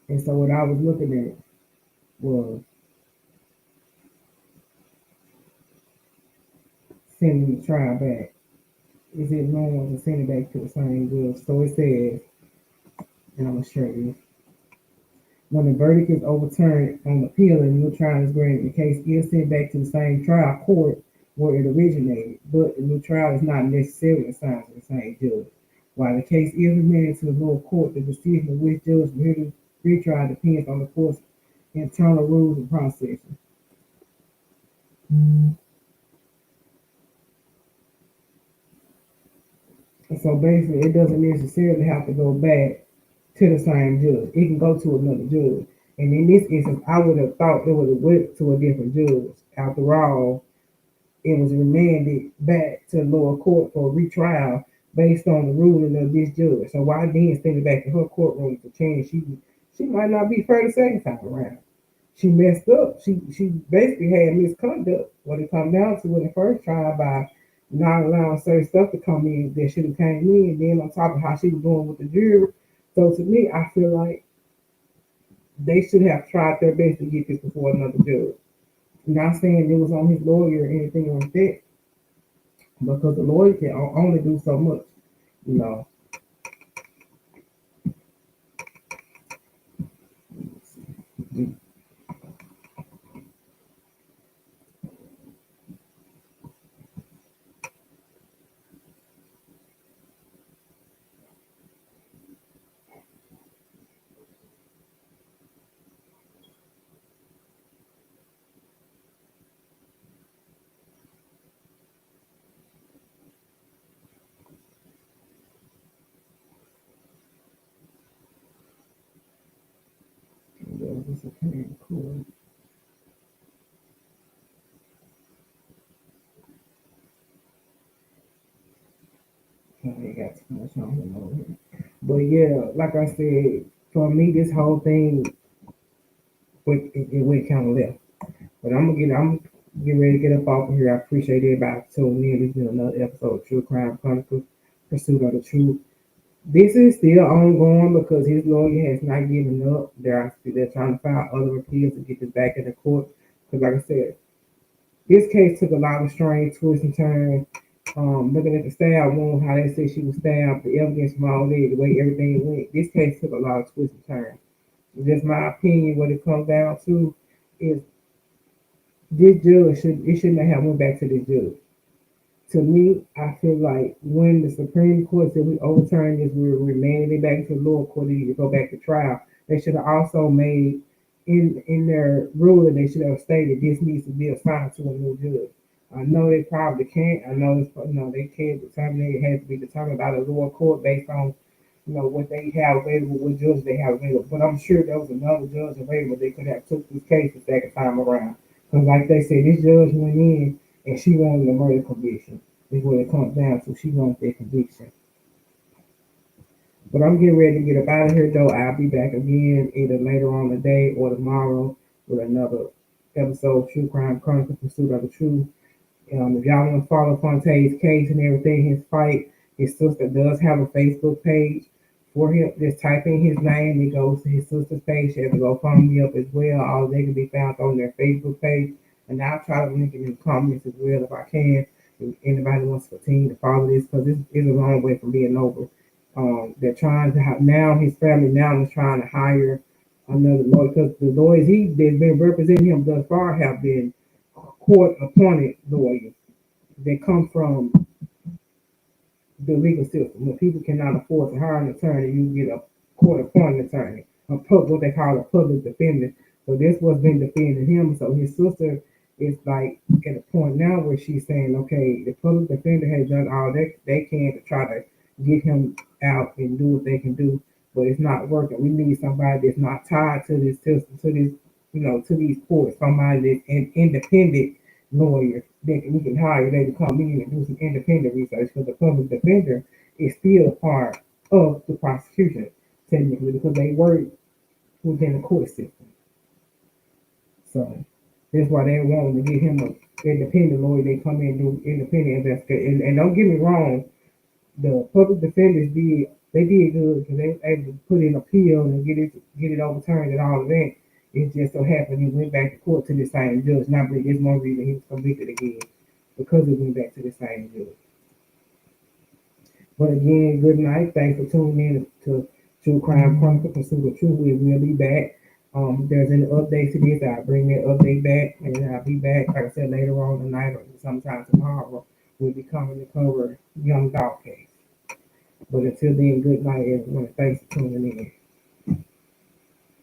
And so what I was looking at was sending the trial back. Is it normal to send it back to the same judge? So it says, and I'm going to show you. When the verdict is overturned on appeal and new trial is granted, the case is sent back to the same trial court where it originated, but the new trial is not necessarily assigned to the same judge. While the case is remanded to the lower court, the decision of which judge will hear the retrial depends on the court's internal rules and processes. And so basically, it doesn't necessarily have to go back to the same judge. It can go to another judge. And in this instance, I would have thought it would have went to a different judge. After all, it was remanded back to the lower court for a retrial based on the ruling of this judge. So why then send it back to her courtroom to change? She might not be fair the second time around. She messed up. She basically had misconduct when it come down to in the first trial by not allowing certain stuff to come in that should have came in, and then on top of how she was doing with the jury. So to me, I feel like they should have tried their best to get this before another judge. I'm not saying it was on his lawyer or anything like that, because the lawyer can only do so much, you know. This is kind of cool. I ain't got too much on him over here. But yeah, like I said, for me, this whole thing it went kind of left. But I'm getting ready to get up off of here. I appreciate everybody tuning in. This has been another episode of True Crime Chronicles, Pursuit of the Truth. This is still ongoing because his lawyer has not given up. They're trying to file other appeals to get this back in the court. Because like I said, this case took a lot of strange twists and turns. Looking at the stab wound, how they say she was stabbed, the evidence from all that, the way everything went. This case took a lot of twists and turns. Just my opinion, what it comes down to is this judge shouldn't have went back to this judge. To me, I feel like when the Supreme Court said we overturned this, we were remanding it back to the lower court to go back to trial. They should have also made in their ruling, they should have stated this needs to be assigned to a new judge. I know they probably can't. I know they can't determine it. It has to be determined by the lower court based on what they have available, what judge they have available. But I'm sure there was another judge available. They could have took this case the second time around. Because like they said, this judge went in and she wanted a murder conviction. Is what it comes down to. She wants that conviction. But I'm getting ready to get up out of here, though. I'll be back again either later on today or tomorrow with another episode of True Crime Chronicles: Pursuit of the Truth. If y'all want to follow Fontae's case and everything, his fight, his sister does have a Facebook page for him. Just type in his name, it goes to his sister's page. She has to go follow me up as well. All they can be found on their Facebook page. And I'll try to link it in the comments as well if I can. If anybody wants to continue to follow this, because this is a long way from being over. They're trying to have, now his family now is trying to hire another lawyer, because the lawyers they've been representing him thus far have been court appointed lawyers. They come from the legal system. When people cannot afford to hire an attorney, you get a court appointed attorney, what they call a public defender. So this was been defending him. So his sister is like at a point now where she's saying, okay, the public defender has done all they can to try to get him out and do what they can do, but it's not working. We need somebody that's not tied to this system, to this, to these courts. Somebody that's an independent lawyer that we can hire. They to come in and do some independent research, because the public defender is still a part of the prosecution technically, because they work within the court system. So that's why they want to get him an independent lawyer. They come in and do independent investigation. And don't get me wrong, the public defenders did good, because they were able to put in appeal and get it overturned and all of that. It just so happened he went back to court to the same judge. Not really, there's one reason he was convicted again, because he went back to the same judge. But again, good night. Thanks for tuning in to True Crime Chronicles: Pursuit of Truth. We will be back. If there's any updates to this, I'll bring that update back, and I'll be back, like I said, later on tonight or sometime tomorrow. We'll be coming to cover Young Dog case. But until then, good night, everyone. Thanks for tuning in.